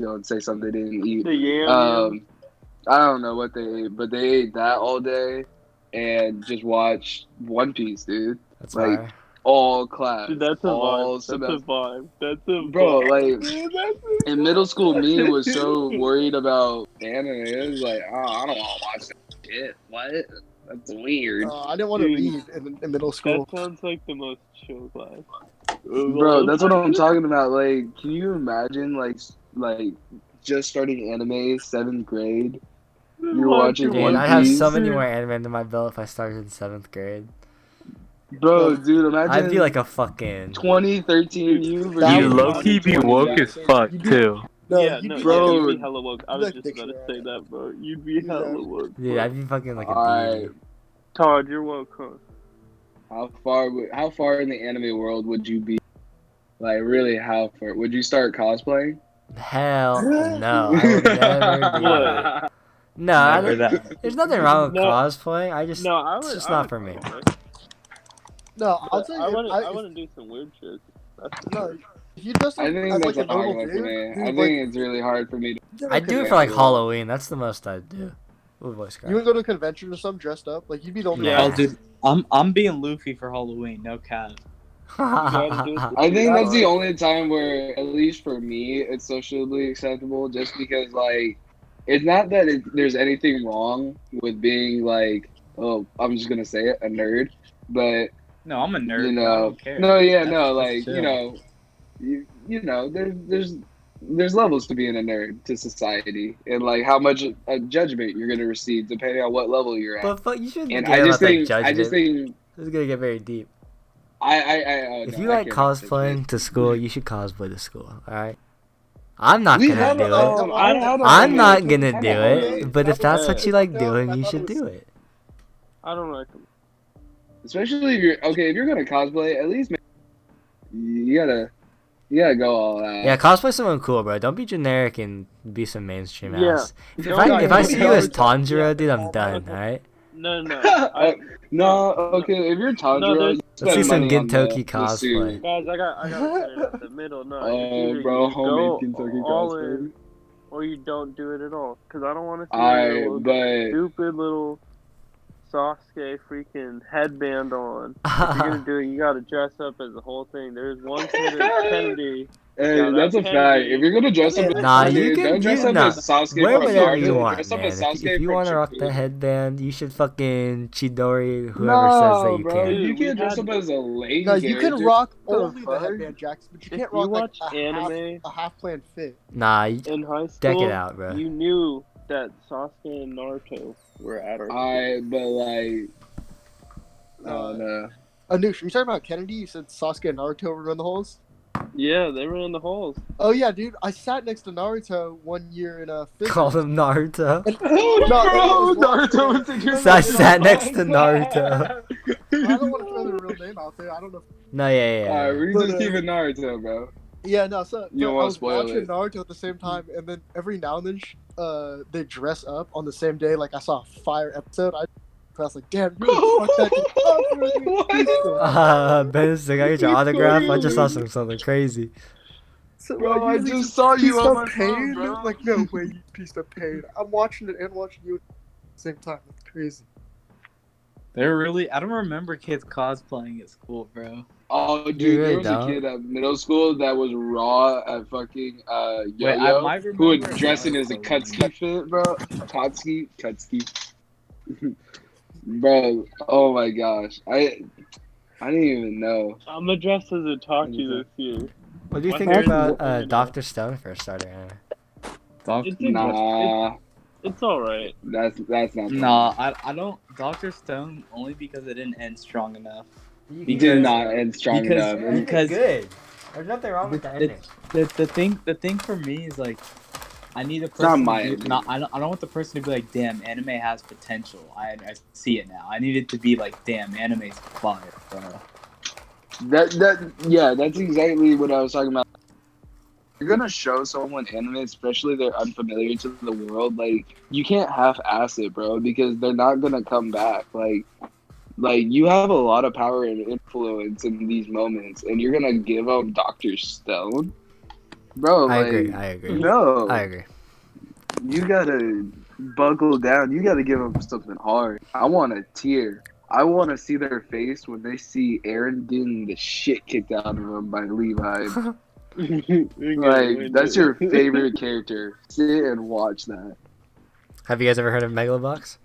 [SPEAKER 2] I say something they didn't eat.
[SPEAKER 4] The yam.
[SPEAKER 2] I don't know what they ate, but they ate that all day and just watched One Piece, dude.
[SPEAKER 1] That's
[SPEAKER 2] like,
[SPEAKER 1] fire.
[SPEAKER 2] All class.
[SPEAKER 4] Dude, that's a
[SPEAKER 2] all
[SPEAKER 4] vibe. That's a vibe. That's a
[SPEAKER 2] Bro,
[SPEAKER 4] vibe.
[SPEAKER 2] like,
[SPEAKER 4] Dude, that's a
[SPEAKER 2] in middle school, me
[SPEAKER 4] vibe.
[SPEAKER 2] was so worried about anime. It was like, oh, I don't want to watch that shit. What? That's weird.
[SPEAKER 3] I didn't want to
[SPEAKER 4] Dude.
[SPEAKER 3] read in middle school.
[SPEAKER 4] That sounds like the most chill class.
[SPEAKER 2] Bro, that's what I'm talking about. Like, can you imagine, like just starting anime, 7th grade? You're watching
[SPEAKER 1] Dude,
[SPEAKER 2] One
[SPEAKER 1] I'd have
[SPEAKER 2] Piece.
[SPEAKER 1] so many more anime under my belt if I started in 7th grade.
[SPEAKER 2] Bro, dude, imagine
[SPEAKER 1] I'd be like a fucking.
[SPEAKER 2] 2013 you versus
[SPEAKER 3] That
[SPEAKER 6] You
[SPEAKER 3] would
[SPEAKER 6] low key be
[SPEAKER 2] 2020.
[SPEAKER 6] woke as fuck too.
[SPEAKER 3] No,
[SPEAKER 4] Yeah,
[SPEAKER 3] you'd
[SPEAKER 4] no,
[SPEAKER 3] be
[SPEAKER 2] bro.
[SPEAKER 4] you'd be hella woke. I was
[SPEAKER 3] You'd
[SPEAKER 4] just
[SPEAKER 3] be
[SPEAKER 4] about to
[SPEAKER 3] like
[SPEAKER 4] say that, bro. You'd be hella woke.
[SPEAKER 1] Dude,
[SPEAKER 4] bro.
[SPEAKER 1] I'd be fucking like a
[SPEAKER 2] Alright.
[SPEAKER 1] deity.
[SPEAKER 4] Todd, you're woke, huh?
[SPEAKER 2] How far in the anime world would you be? Like, really, how far? Would you start cosplaying?
[SPEAKER 1] Hell no, I will never do it.
[SPEAKER 4] What?
[SPEAKER 1] No, I
[SPEAKER 5] Never
[SPEAKER 1] don't,
[SPEAKER 5] that.
[SPEAKER 1] there's nothing wrong with
[SPEAKER 4] No.
[SPEAKER 1] cosplaying.
[SPEAKER 4] No,
[SPEAKER 1] It's just not for me.
[SPEAKER 3] No, I'll
[SPEAKER 4] But
[SPEAKER 3] tell
[SPEAKER 4] I
[SPEAKER 3] you.
[SPEAKER 4] want
[SPEAKER 3] I,
[SPEAKER 4] to. I want to do some weird shit. That's for
[SPEAKER 3] no,
[SPEAKER 4] sure.
[SPEAKER 3] if you dress up
[SPEAKER 2] I think
[SPEAKER 3] as
[SPEAKER 2] that's
[SPEAKER 3] like a
[SPEAKER 2] a hard
[SPEAKER 3] normal
[SPEAKER 2] one for
[SPEAKER 3] dude,
[SPEAKER 2] me.
[SPEAKER 3] dude,
[SPEAKER 2] I
[SPEAKER 3] like,
[SPEAKER 2] think it's really hard for me to.
[SPEAKER 3] you
[SPEAKER 1] I do it
[SPEAKER 3] know,
[SPEAKER 1] for like
[SPEAKER 2] Yeah.
[SPEAKER 1] Halloween. That's the most I do. Ooh, voice
[SPEAKER 3] you would
[SPEAKER 1] crack.
[SPEAKER 3] go to a convention or something dressed up. Like you'd be the only
[SPEAKER 1] Nah.
[SPEAKER 5] Oh,
[SPEAKER 3] one.
[SPEAKER 5] dude, I'm being Luffy for Halloween. No cap.
[SPEAKER 4] gotta do it.
[SPEAKER 2] I think that's the
[SPEAKER 3] That's-
[SPEAKER 2] only time where, at least for me, it's socially acceptable. Just because, like, it's not that there's anything wrong with being like, oh, I'm just gonna say it, a nerd, but
[SPEAKER 5] No, I'm a nerd.
[SPEAKER 2] you
[SPEAKER 5] Bro. I
[SPEAKER 2] know,
[SPEAKER 5] don't care.
[SPEAKER 2] no, yeah,
[SPEAKER 5] That's-
[SPEAKER 2] no,
[SPEAKER 5] that's
[SPEAKER 2] like,
[SPEAKER 5] chill.
[SPEAKER 2] you know, there's levels to being a nerd to society, and like how much a judgment you're gonna receive depending on what level you're at.
[SPEAKER 1] But you shouldn't
[SPEAKER 2] And
[SPEAKER 1] care about that
[SPEAKER 2] I just
[SPEAKER 1] judgment.
[SPEAKER 2] think,
[SPEAKER 1] This is gonna get very deep.
[SPEAKER 2] oh,
[SPEAKER 1] If
[SPEAKER 2] no,
[SPEAKER 1] you
[SPEAKER 2] I
[SPEAKER 1] like
[SPEAKER 2] care about that
[SPEAKER 1] cosplaying
[SPEAKER 2] shit.
[SPEAKER 1] to school, you should cosplay to school. All right. I'm not
[SPEAKER 2] We
[SPEAKER 1] gonna
[SPEAKER 2] had
[SPEAKER 1] do it.
[SPEAKER 2] I had a
[SPEAKER 1] I'm
[SPEAKER 2] homie-
[SPEAKER 1] not gonna
[SPEAKER 2] I had
[SPEAKER 1] do
[SPEAKER 2] a
[SPEAKER 1] it.
[SPEAKER 2] homie.
[SPEAKER 1] But if that's what you like
[SPEAKER 3] No,
[SPEAKER 1] doing,
[SPEAKER 3] I
[SPEAKER 1] you
[SPEAKER 3] thought it
[SPEAKER 1] should
[SPEAKER 3] was-
[SPEAKER 1] do it.
[SPEAKER 4] I don't recommend.
[SPEAKER 2] Especially if you're okay, if you're gonna cosplay, at least you gotta go all out.
[SPEAKER 1] Yeah, cosplay someone cool, bro. Don't be generic and be some mainstream
[SPEAKER 4] Yeah.
[SPEAKER 1] ass. If
[SPEAKER 4] Don't
[SPEAKER 1] I
[SPEAKER 4] be
[SPEAKER 1] see you as
[SPEAKER 4] generic.
[SPEAKER 1] Tanjiro, dude, I'm
[SPEAKER 3] Yeah.
[SPEAKER 1] done. All right.
[SPEAKER 4] No.
[SPEAKER 2] No, okay, if you're Tanjiro,
[SPEAKER 4] there's-
[SPEAKER 2] you
[SPEAKER 1] Let's see
[SPEAKER 2] spend
[SPEAKER 1] some
[SPEAKER 2] money on
[SPEAKER 1] Gintoki
[SPEAKER 2] the suit.
[SPEAKER 1] cosplay.
[SPEAKER 4] Guys, I got put it at the middle. No, it's
[SPEAKER 2] Oh,
[SPEAKER 4] either
[SPEAKER 2] bro,
[SPEAKER 4] you
[SPEAKER 2] homemade
[SPEAKER 4] go
[SPEAKER 2] Kentucky
[SPEAKER 4] all
[SPEAKER 2] cosplay.
[SPEAKER 4] in or you don't do it at all. Because I don't want to see
[SPEAKER 2] Alright,
[SPEAKER 4] your little
[SPEAKER 2] but
[SPEAKER 4] stupid little Sasuke freaking headband on. If you're gonna do it, you gotta dress up as the whole thing. There's one kid in Kennedy.
[SPEAKER 2] hey,
[SPEAKER 4] Yeah,
[SPEAKER 2] that's a
[SPEAKER 4] that
[SPEAKER 2] fact.
[SPEAKER 4] Kennedy-
[SPEAKER 2] If you're gonna dress up as
[SPEAKER 1] Nah,
[SPEAKER 2] Sasuke,
[SPEAKER 1] you can
[SPEAKER 2] don't dress up
[SPEAKER 1] nah.
[SPEAKER 2] as Sasuke
[SPEAKER 1] Wear
[SPEAKER 2] from
[SPEAKER 1] whatever you
[SPEAKER 2] Naruto.
[SPEAKER 1] want,
[SPEAKER 2] Dress up
[SPEAKER 1] man.
[SPEAKER 2] as Sasuke
[SPEAKER 1] If you
[SPEAKER 2] from
[SPEAKER 1] want to rock the
[SPEAKER 2] Shippuden.
[SPEAKER 1] headband, you should fucking Chidori whoever says that
[SPEAKER 2] No,
[SPEAKER 1] you
[SPEAKER 2] bro,
[SPEAKER 1] can.
[SPEAKER 4] Dude,
[SPEAKER 2] you
[SPEAKER 4] we
[SPEAKER 2] can't dress
[SPEAKER 4] had-
[SPEAKER 2] up as a lady
[SPEAKER 3] No, you can
[SPEAKER 2] character.
[SPEAKER 3] rock
[SPEAKER 2] What the
[SPEAKER 3] only the
[SPEAKER 2] fuck?
[SPEAKER 3] headband, Jax, but you
[SPEAKER 4] If
[SPEAKER 3] can't
[SPEAKER 4] you
[SPEAKER 3] rock like
[SPEAKER 4] watch anime
[SPEAKER 3] a half planned fit.
[SPEAKER 1] Nah,
[SPEAKER 4] in high school,
[SPEAKER 1] deck it out, bro.
[SPEAKER 4] you knew that Sasuke and Naruto were at our.
[SPEAKER 2] Alright, but like, oh no.
[SPEAKER 3] Anush, are you talking about Kennedy? You said Sasuke and Naruto were in the holes?
[SPEAKER 4] Yeah, they were in the halls.
[SPEAKER 3] Oh yeah, dude. I sat next to Naruto one year in a physics.
[SPEAKER 1] Call him Naruto.
[SPEAKER 2] No,
[SPEAKER 3] it was long-
[SPEAKER 2] Naruto was in your
[SPEAKER 1] So I sat next to Naruto.
[SPEAKER 3] I don't want to throw their real name out there. I don't know.
[SPEAKER 1] No, yeah.
[SPEAKER 2] Alright, we
[SPEAKER 3] But,
[SPEAKER 2] just keep it Naruto, bro.
[SPEAKER 3] Yeah, no. So
[SPEAKER 2] You don't
[SPEAKER 3] I
[SPEAKER 2] wanna
[SPEAKER 3] was
[SPEAKER 2] spoil
[SPEAKER 3] watching
[SPEAKER 2] it.
[SPEAKER 3] Naruto at the same time, and then every now and then, they dress up on the same day. Like I saw a fire episode. I was like, damn, you really fucked that dude up, really. He's cool.
[SPEAKER 1] Ben, I got your autograph. I just saw something crazy.
[SPEAKER 3] So,
[SPEAKER 2] Bro, I
[SPEAKER 3] really
[SPEAKER 2] just saw you
[SPEAKER 3] piece
[SPEAKER 2] on
[SPEAKER 3] of
[SPEAKER 2] my
[SPEAKER 3] pain.
[SPEAKER 2] phone, bro.
[SPEAKER 3] Like no way, you piece of pain. I'm watching it and watching you at the same time. That's crazy.
[SPEAKER 5] They're really. I don't remember kids cosplaying at school, bro.
[SPEAKER 2] Oh, dude,
[SPEAKER 1] You really
[SPEAKER 2] there was
[SPEAKER 1] don't?
[SPEAKER 2] a kid at middle school that was raw at fucking
[SPEAKER 5] Wait, I
[SPEAKER 2] yo-yo,
[SPEAKER 5] might
[SPEAKER 2] who would
[SPEAKER 5] remember
[SPEAKER 2] dress in as a
[SPEAKER 5] Naruto
[SPEAKER 2] Kutsuki fit, bro. Kutsuki. Bro, oh my gosh. I didn't even know.
[SPEAKER 4] I'm gonna dress as Itachi this year.
[SPEAKER 1] What do you
[SPEAKER 4] My
[SPEAKER 1] think
[SPEAKER 4] parents
[SPEAKER 1] about
[SPEAKER 4] were-
[SPEAKER 1] Dr. Stone for a starter anime?
[SPEAKER 4] It's a-
[SPEAKER 2] Nah,
[SPEAKER 4] It's all right.
[SPEAKER 2] that's not.
[SPEAKER 5] Nah, I don't. Dr. Stone only because it didn't end strong enough.
[SPEAKER 2] He
[SPEAKER 5] Because-
[SPEAKER 2] did not end strong
[SPEAKER 5] because-
[SPEAKER 2] enough.
[SPEAKER 5] because-
[SPEAKER 1] good. There's nothing wrong with the ending.
[SPEAKER 5] The thing for me is like, I need a
[SPEAKER 2] not
[SPEAKER 5] person.
[SPEAKER 2] my
[SPEAKER 5] To be,
[SPEAKER 2] ending.
[SPEAKER 5] not, I don't want the person to be like, damn, anime has potential. I see it now. I need it to be like, damn, anime's fire, bro.
[SPEAKER 2] Yeah, that's exactly what I was talking about. You're gonna show someone anime, especially they're unfamiliar to the world. Like you can't half-ass it, bro, because they're not gonna come back. Like you have a lot of power and influence in these moments, and you're gonna give up Dr. Stone, bro.
[SPEAKER 1] I
[SPEAKER 2] Like,
[SPEAKER 1] agree.
[SPEAKER 2] No,
[SPEAKER 1] I agree.
[SPEAKER 2] you gotta buckle down. You gotta give them something hard. I want a tear. I want to see their face when they see Aaron getting the shit kicked out of him by Levi. Like, that's your favorite character. Sit and watch that.
[SPEAKER 1] Have you guys ever heard of Megalobox?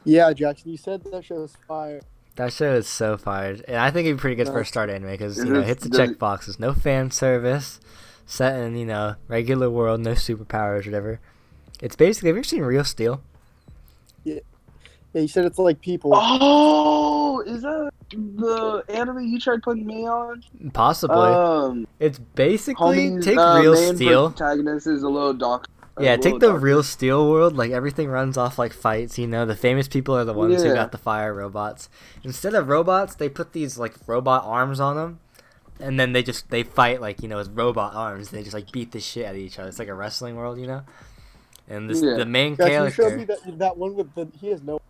[SPEAKER 3] Yeah, Jackson, you said that show was fire.
[SPEAKER 1] That show is so fired, and I think it'd be pretty good for a start anime because
[SPEAKER 2] Is
[SPEAKER 1] you know
[SPEAKER 2] it-
[SPEAKER 1] hits the
[SPEAKER 2] does
[SPEAKER 1] check
[SPEAKER 2] it-
[SPEAKER 1] boxes, no fan service, set in regular world, no superpowers, whatever. It's basically, have you ever seen Real Steel?
[SPEAKER 3] Yeah, you said it's like people.
[SPEAKER 2] Oh, is that the anime you tried putting me on?
[SPEAKER 1] Possibly. It's basically
[SPEAKER 2] Homie's,
[SPEAKER 1] take Real
[SPEAKER 2] main
[SPEAKER 1] Steel.
[SPEAKER 2] protagonist is a little doctor.
[SPEAKER 1] Yeah, take the Real Steel world. Like everything runs off like fights. The famous people are the ones who
[SPEAKER 2] Yeah.
[SPEAKER 1] got the fire robots. Instead of robots, they put these like robot arms on them. and then they fight like with robot arms. They just like beat the shit out of each other. It's like a wrestling world, And the main
[SPEAKER 3] Guys, you showed
[SPEAKER 1] character.
[SPEAKER 3] me that one with he has no.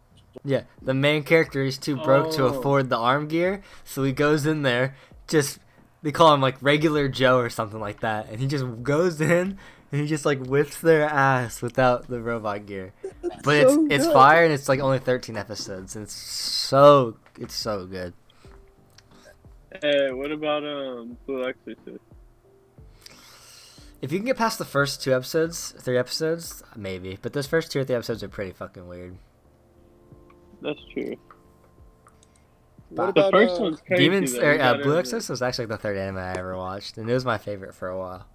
[SPEAKER 1] Yeah, the main character is too broke to
[SPEAKER 4] Oh.
[SPEAKER 1] afford the arm gear, so he goes in there. They call him like regular Joe or something like that, and he just goes in and he just like whips their ass without the robot gear. But
[SPEAKER 3] so
[SPEAKER 1] it's
[SPEAKER 3] good.
[SPEAKER 1] fire, and it's like only 13 episodes, and it's so good.
[SPEAKER 4] Hey, what about Blue Exorcist?
[SPEAKER 1] If you can get past the first 3 episodes, maybe. But those first 2 or 3 episodes are pretty fucking weird.
[SPEAKER 4] That's true.
[SPEAKER 3] What
[SPEAKER 4] The
[SPEAKER 3] about
[SPEAKER 4] first one's crazy.
[SPEAKER 1] Demons
[SPEAKER 4] though. You gotta
[SPEAKER 1] Blue
[SPEAKER 4] admit.
[SPEAKER 1] Exorcist was actually the 3rd anime I ever watched, and it was my favorite for a while.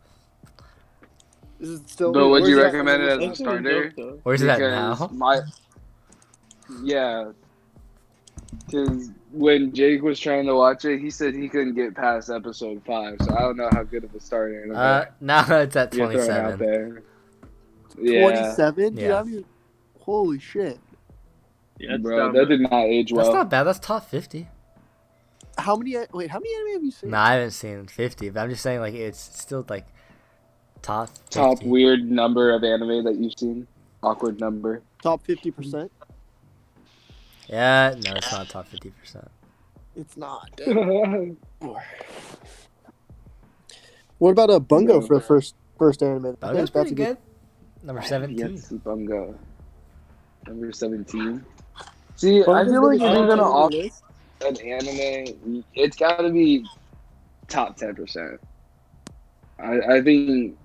[SPEAKER 3] Is it still?
[SPEAKER 2] But would
[SPEAKER 3] where's
[SPEAKER 2] you
[SPEAKER 3] it at?
[SPEAKER 2] recommend it as a
[SPEAKER 4] That's really
[SPEAKER 2] starter?
[SPEAKER 4] dope, though.
[SPEAKER 1] Where's it at
[SPEAKER 2] Because
[SPEAKER 1] now?
[SPEAKER 2] Because when Jake was trying to watch it, he said he couldn't get past episode 5. So I don't know how good of a starter
[SPEAKER 1] Now it's at
[SPEAKER 2] you're throwing out
[SPEAKER 1] 27.
[SPEAKER 2] there. Yeah,
[SPEAKER 3] 27. Dude,
[SPEAKER 1] Yeah.
[SPEAKER 3] I mean, holy shit!
[SPEAKER 4] Yeah, it's
[SPEAKER 2] bro,
[SPEAKER 4] down
[SPEAKER 2] that
[SPEAKER 4] there.
[SPEAKER 2] did not age
[SPEAKER 1] That's
[SPEAKER 2] well.
[SPEAKER 1] not bad. That's top 50.
[SPEAKER 3] How many anime have you seen?
[SPEAKER 1] No, I haven't seen 50, but I'm just saying like it's still like top 50.
[SPEAKER 2] Top weird number of anime that you've seen. Awkward number.
[SPEAKER 3] Top 50%.
[SPEAKER 1] Yeah, no, it's not top 50%.
[SPEAKER 3] It's not. Damn. What about a Bungo
[SPEAKER 2] No.
[SPEAKER 3] for the first anime? I think
[SPEAKER 1] Bungo's
[SPEAKER 3] that's
[SPEAKER 1] pretty
[SPEAKER 3] a good.
[SPEAKER 1] good. Number 17.
[SPEAKER 2] Yes, Bungo. Number 17. See, I
[SPEAKER 3] Bungo's
[SPEAKER 2] feel like if
[SPEAKER 3] gonna
[SPEAKER 2] you're
[SPEAKER 3] be
[SPEAKER 2] gonna
[SPEAKER 3] on
[SPEAKER 2] offer
[SPEAKER 3] the list.
[SPEAKER 2] an anime, it's gotta be top 10%. I think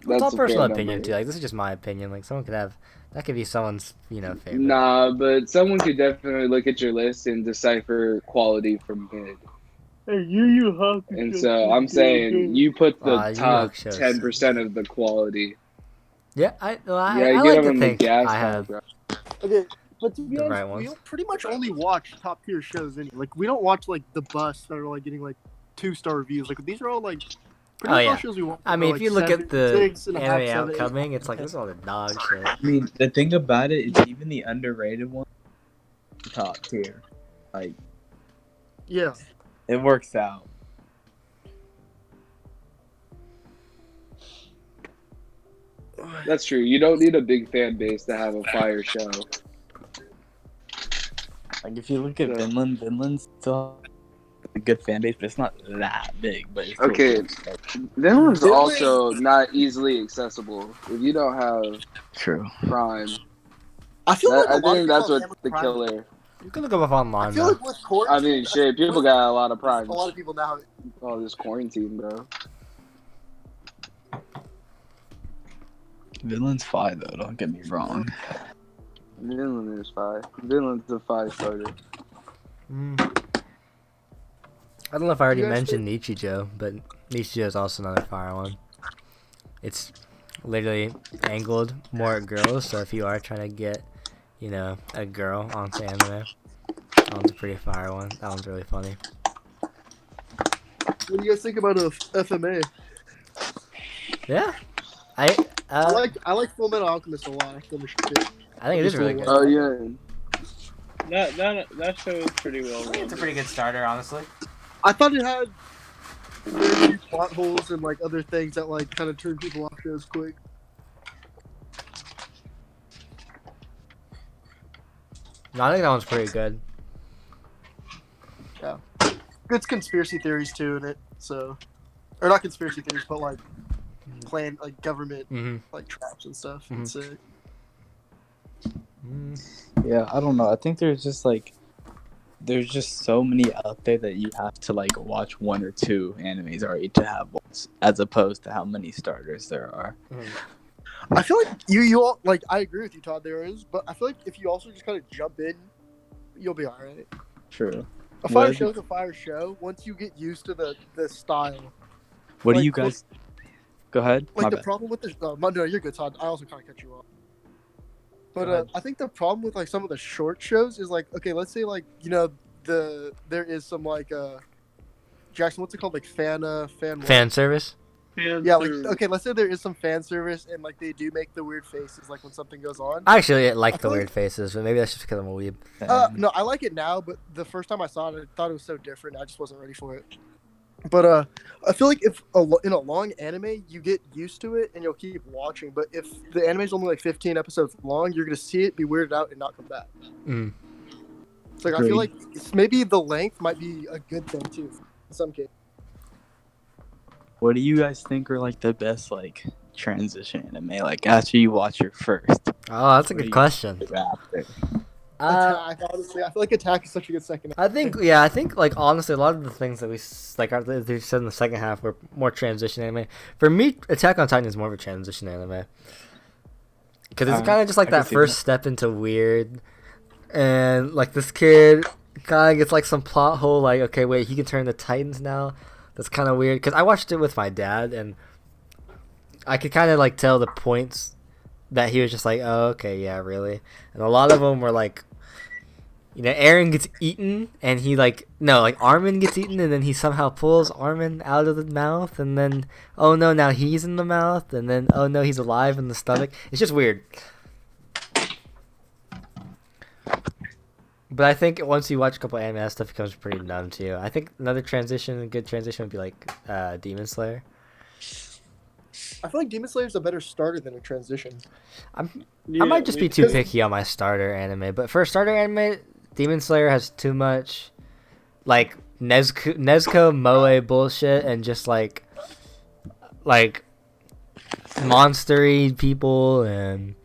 [SPEAKER 1] It's
[SPEAKER 2] that's
[SPEAKER 1] all
[SPEAKER 2] a
[SPEAKER 1] personal
[SPEAKER 2] fair
[SPEAKER 1] opinion
[SPEAKER 2] number.
[SPEAKER 1] too. Like this is just my opinion. Like someone could have that could be someone's favorite.
[SPEAKER 2] Nah, but someone could definitely look at your list and decipher quality from mid.
[SPEAKER 4] Hey, Yu Hakusho.
[SPEAKER 2] And so I'm saying you put the
[SPEAKER 1] Yu
[SPEAKER 2] top
[SPEAKER 1] Hakusho's
[SPEAKER 2] 10% of the quality.
[SPEAKER 1] Yeah, I
[SPEAKER 2] Yeah,
[SPEAKER 1] like
[SPEAKER 2] get
[SPEAKER 1] to
[SPEAKER 2] them on the
[SPEAKER 1] think
[SPEAKER 2] gas
[SPEAKER 1] I
[SPEAKER 2] tank,
[SPEAKER 1] have.
[SPEAKER 2] bro.
[SPEAKER 3] Okay, but to be
[SPEAKER 1] The
[SPEAKER 3] honest,
[SPEAKER 1] right
[SPEAKER 3] we
[SPEAKER 1] ones.
[SPEAKER 3] pretty much only watch top tier shows. Anyway. Like we don't watch like the bus that are like getting like 2-star reviews. Like these are all like pretty
[SPEAKER 1] Oh,
[SPEAKER 3] much all
[SPEAKER 1] yeah.
[SPEAKER 3] shows we watch.
[SPEAKER 1] I
[SPEAKER 3] are,
[SPEAKER 1] mean, if
[SPEAKER 3] like,
[SPEAKER 1] you look
[SPEAKER 3] 7,
[SPEAKER 1] at the
[SPEAKER 3] 6.5,
[SPEAKER 1] anime
[SPEAKER 3] 7, 8.
[SPEAKER 1] outcoming, it's like this is all the dog shit.
[SPEAKER 5] I mean, the thing about it is even the underrated one, top tier. Like,
[SPEAKER 3] Yeah.
[SPEAKER 5] it works out.
[SPEAKER 2] That's true. You don't need a big fan base to have a fire show.
[SPEAKER 5] Like, if you look at
[SPEAKER 2] Yeah.
[SPEAKER 5] Vinland's still a good fan base, but it's not that big. But it's still
[SPEAKER 2] Okay.
[SPEAKER 5] good.
[SPEAKER 2] Vinland's
[SPEAKER 3] Vinland-
[SPEAKER 2] also not easily accessible. If you don't have
[SPEAKER 5] True.
[SPEAKER 2] Prime,
[SPEAKER 3] I feel like
[SPEAKER 2] I
[SPEAKER 3] a lot of
[SPEAKER 2] think that's
[SPEAKER 3] people
[SPEAKER 2] what
[SPEAKER 3] have
[SPEAKER 2] the
[SPEAKER 3] Prime.
[SPEAKER 2] killer.
[SPEAKER 1] You can look them up online.
[SPEAKER 3] I feel
[SPEAKER 1] Though.
[SPEAKER 3] like with quarantine,
[SPEAKER 2] I mean, shit, people got a lot of Prime.
[SPEAKER 3] a lot of people now.
[SPEAKER 2] Oh, this quarantine, bro.
[SPEAKER 5] Vinland's fine though. Don't get me wrong.
[SPEAKER 2] Vinland is 5. Vinland's a 5 starter.
[SPEAKER 1] I don't know if I already
[SPEAKER 3] You guys
[SPEAKER 1] mentioned Nichijou, but Nichijou is also another fire one. It's literally angled more at girls, so if you are trying to get, a girl onto anime, that one's a pretty fire one. That one's really funny.
[SPEAKER 3] What do you guys think about a FMA?
[SPEAKER 1] Yeah, I
[SPEAKER 3] I like Full Metal Alchemist a lot. I think
[SPEAKER 1] think it is really good.
[SPEAKER 2] Oh, yeah.
[SPEAKER 4] That show is pretty well
[SPEAKER 1] I think it's a
[SPEAKER 4] run.
[SPEAKER 1] pretty good starter, honestly.
[SPEAKER 3] I thought it had very few plot holes and like other things that like kind of turn people off shows quick.
[SPEAKER 1] No, I think that one's pretty good.
[SPEAKER 3] Good conspiracy theories too in it. So, or not conspiracy theories, but like like government
[SPEAKER 1] Mm-hmm.
[SPEAKER 3] like traps and stuff.
[SPEAKER 1] Mhm.
[SPEAKER 3] It's
[SPEAKER 5] Yeah, I don't know. I think there's just so many out there that you have to like watch 1 or 2 animes already to have ones, as opposed to how many starters there are.
[SPEAKER 3] I feel like you all like I agree with you, Todd. There is, but I feel like if you also just kind of jump in, you'll be all right.
[SPEAKER 5] True.
[SPEAKER 3] A fire
[SPEAKER 5] What-
[SPEAKER 3] show is a fire show. Once you get used to the style,
[SPEAKER 5] What do
[SPEAKER 3] Like,
[SPEAKER 5] you guys? Go ahead.
[SPEAKER 3] like
[SPEAKER 5] My
[SPEAKER 3] the
[SPEAKER 5] bad.
[SPEAKER 3] problem with the no, you're good, Todd. I also kind of cut you off. But
[SPEAKER 1] Go ahead.
[SPEAKER 3] I think the problem with like some of the short shows is like, okay, let's say like there is some like Jackson, what's it called, like fan what?
[SPEAKER 1] Fan service.
[SPEAKER 3] Yeah, like okay, let's say there is some fan service and like they do make the weird faces like when something goes on.
[SPEAKER 1] I actually like
[SPEAKER 3] I
[SPEAKER 1] the
[SPEAKER 3] feel
[SPEAKER 1] weird faces, but maybe that's just because I'm a weeb.
[SPEAKER 3] No, I like it now, but the first time I saw it, I thought it was so different. I just wasn't ready for it. But I feel like if in a long anime, you get used to it and you'll keep watching. But if the anime's only like 15 episodes long, you're gonna see it, be weirded out, and not come back.
[SPEAKER 1] Mm.
[SPEAKER 3] It's like I feel like maybe the length might be a good thing too, in some cases.
[SPEAKER 6] What do you guys think are like the best like transition anime? Like after you watch your first.
[SPEAKER 1] Oh, that's a
[SPEAKER 6] What do
[SPEAKER 1] good
[SPEAKER 6] you
[SPEAKER 1] question.
[SPEAKER 6] think after?
[SPEAKER 3] Attack, honestly, I feel like Attack is such a good second.
[SPEAKER 1] I think like honestly, a lot of the things that we they said in the second half were more transition anime. For me, Attack on Titan is more of a transition anime because it's kind of just like
[SPEAKER 6] I can
[SPEAKER 1] that
[SPEAKER 6] see
[SPEAKER 1] first step into weird, and like this kid kind of gets like some plot hole. Like, okay, wait, he can turn to Titans now. That's kind of weird because I watched it with my dad, and I could kind of like tell the points that he was just like, oh, okay, yeah, really, and a lot of them were like. Aaron gets eaten, and he Armin gets eaten, and then he somehow pulls Armin out of the mouth, and then, oh no, now he's in the mouth, and then, oh no, he's alive in the stomach. It's just weird. But I think once you watch a couple anime, that stuff becomes pretty numb too. I think another good transition would be like Demon Slayer.
[SPEAKER 3] I feel like Demon Slayer is a better starter than a transition.
[SPEAKER 1] I might just be too picky on my starter anime, but for a starter anime, Demon Slayer has too much like Nezuko Moe bullshit and just like monstery people and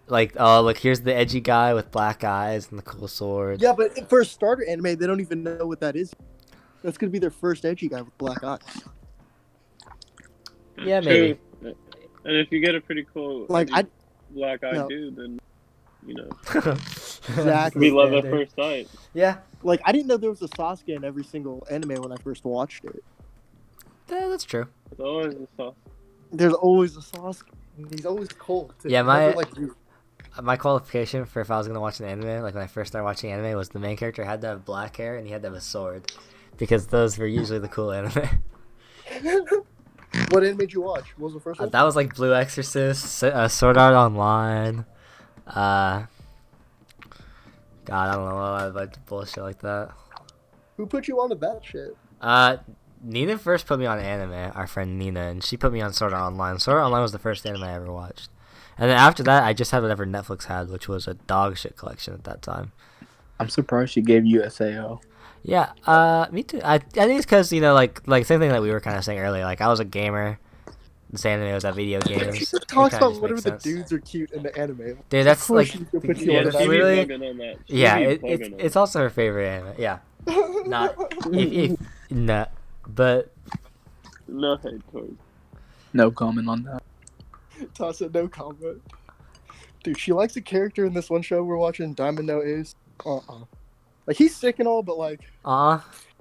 [SPEAKER 1] like, oh look, here's the edgy guy with black eyes and the cool sword.
[SPEAKER 3] Yeah, but for a starter anime, they don't even know what that is. That's gonna be their first edgy guy with black eyes.
[SPEAKER 1] Yeah, maybe.
[SPEAKER 4] And if you get a pretty cool black-eyed dude, then
[SPEAKER 3] Exactly.
[SPEAKER 4] we love at first sight.
[SPEAKER 1] Yeah.
[SPEAKER 3] Like I didn't know there was a Sasuke in every single anime when I first watched it.
[SPEAKER 1] Yeah, that's true.
[SPEAKER 4] It's always a sauce.
[SPEAKER 3] There's always a Sasuke. He's always cold. Too.
[SPEAKER 1] Yeah,
[SPEAKER 3] Never
[SPEAKER 1] my qualification for if I was gonna watch an anime, like when I first started watching anime, was the main character had to have black hair and he had to have a sword, because those were usually the cool anime.
[SPEAKER 3] What anime did you watch? What was the first one?
[SPEAKER 1] That was like Blue Exorcist, Sword Art Online. God, I don't know, a bunch of bullshit like that.
[SPEAKER 3] Who put you onto that shit?
[SPEAKER 1] Nina first put me on anime, our friend Nina, and she put me on Sword Art Online. Sword Art Online was the first anime I ever watched. And then after that, I just had whatever Netflix had, which was a dog shit collection at that time.
[SPEAKER 6] I'm surprised she gave you SAO.
[SPEAKER 1] Yeah, me too. I think it's because, like same thing that we were kind of saying earlier. Like, I was a gamer. This anime was at video games.
[SPEAKER 3] She just talks about
[SPEAKER 1] just
[SPEAKER 3] whatever
[SPEAKER 1] makes
[SPEAKER 3] the
[SPEAKER 1] sense.
[SPEAKER 3] dudes are cute in the anime.
[SPEAKER 1] Dude, that's like,
[SPEAKER 4] Yeah,
[SPEAKER 1] that's
[SPEAKER 4] she be
[SPEAKER 1] literally,
[SPEAKER 4] bugging on that.
[SPEAKER 1] it's also her favorite anime. Yeah, not if no, but
[SPEAKER 4] No hate towards.
[SPEAKER 6] No comment on that.
[SPEAKER 3] Toss it, no comment. Dude, she likes a character in this one show we're watching, Diamond No Ace. Like, he's sick and all, but like,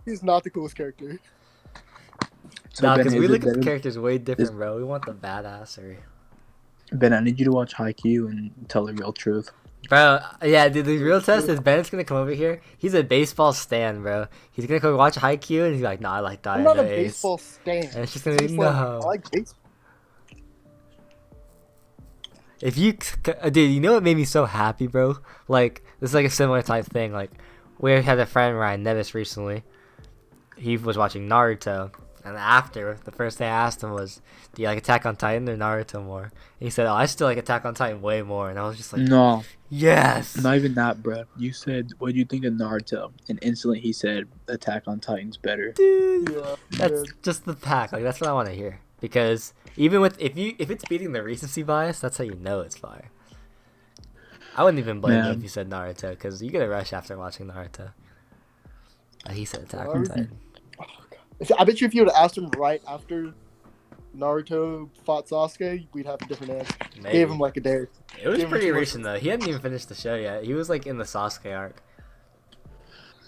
[SPEAKER 3] he's not the coolest character.
[SPEAKER 6] So
[SPEAKER 1] nah,
[SPEAKER 6] Ben,
[SPEAKER 1] because we
[SPEAKER 6] is
[SPEAKER 1] look
[SPEAKER 6] it
[SPEAKER 1] at the
[SPEAKER 6] better-
[SPEAKER 1] characters way different, bro. We want the badassery.
[SPEAKER 6] Ben, I need you to watch Haikyuu and tell the real truth.
[SPEAKER 1] Bro, yeah, dude, the real test is Bennett's gonna come over here. He's a baseball stan, bro. He's gonna go watch Haikyuu and he's like, nah, I like
[SPEAKER 3] I'm
[SPEAKER 1] Diamond
[SPEAKER 3] not a
[SPEAKER 1] No Ace.
[SPEAKER 3] baseball stan.
[SPEAKER 1] And it's just gonna be,
[SPEAKER 3] Just like,
[SPEAKER 1] no.
[SPEAKER 3] I like baseball.
[SPEAKER 1] If you, dude, you know what made me so happy, bro? Like, this is like a similar type thing. Like, we had a friend, Ryan Nevis, recently. He was watching Naruto. And after, the first thing I asked him was, do you like Attack on Titan or Naruto more? And he said, oh, I still like Attack on Titan way more. And I was just like,
[SPEAKER 6] No,
[SPEAKER 1] yes!
[SPEAKER 6] not even that, bro. You said, what do you think of Naruto? And instantly he said, Attack on Titan's better.
[SPEAKER 1] Dude,
[SPEAKER 3] Yeah,
[SPEAKER 1] that's
[SPEAKER 3] dude.
[SPEAKER 1] just the pack. Like, that's what I want to hear. Because even with, if it's beating the recency bias, that's how you know it's fire. I wouldn't even blame you if you said Naruto, because you get a rush after watching Naruto. He said Attack on Titan.
[SPEAKER 3] I bet you if you would have asked him right after Naruto fought Sasuke, we'd have a different answer.
[SPEAKER 1] Maybe.
[SPEAKER 3] Gave him like a day.
[SPEAKER 1] It was
[SPEAKER 3] Gave him
[SPEAKER 1] pretty
[SPEAKER 3] 2
[SPEAKER 1] recent though. He hadn't even finished the show yet. He was like in the Sasuke arc.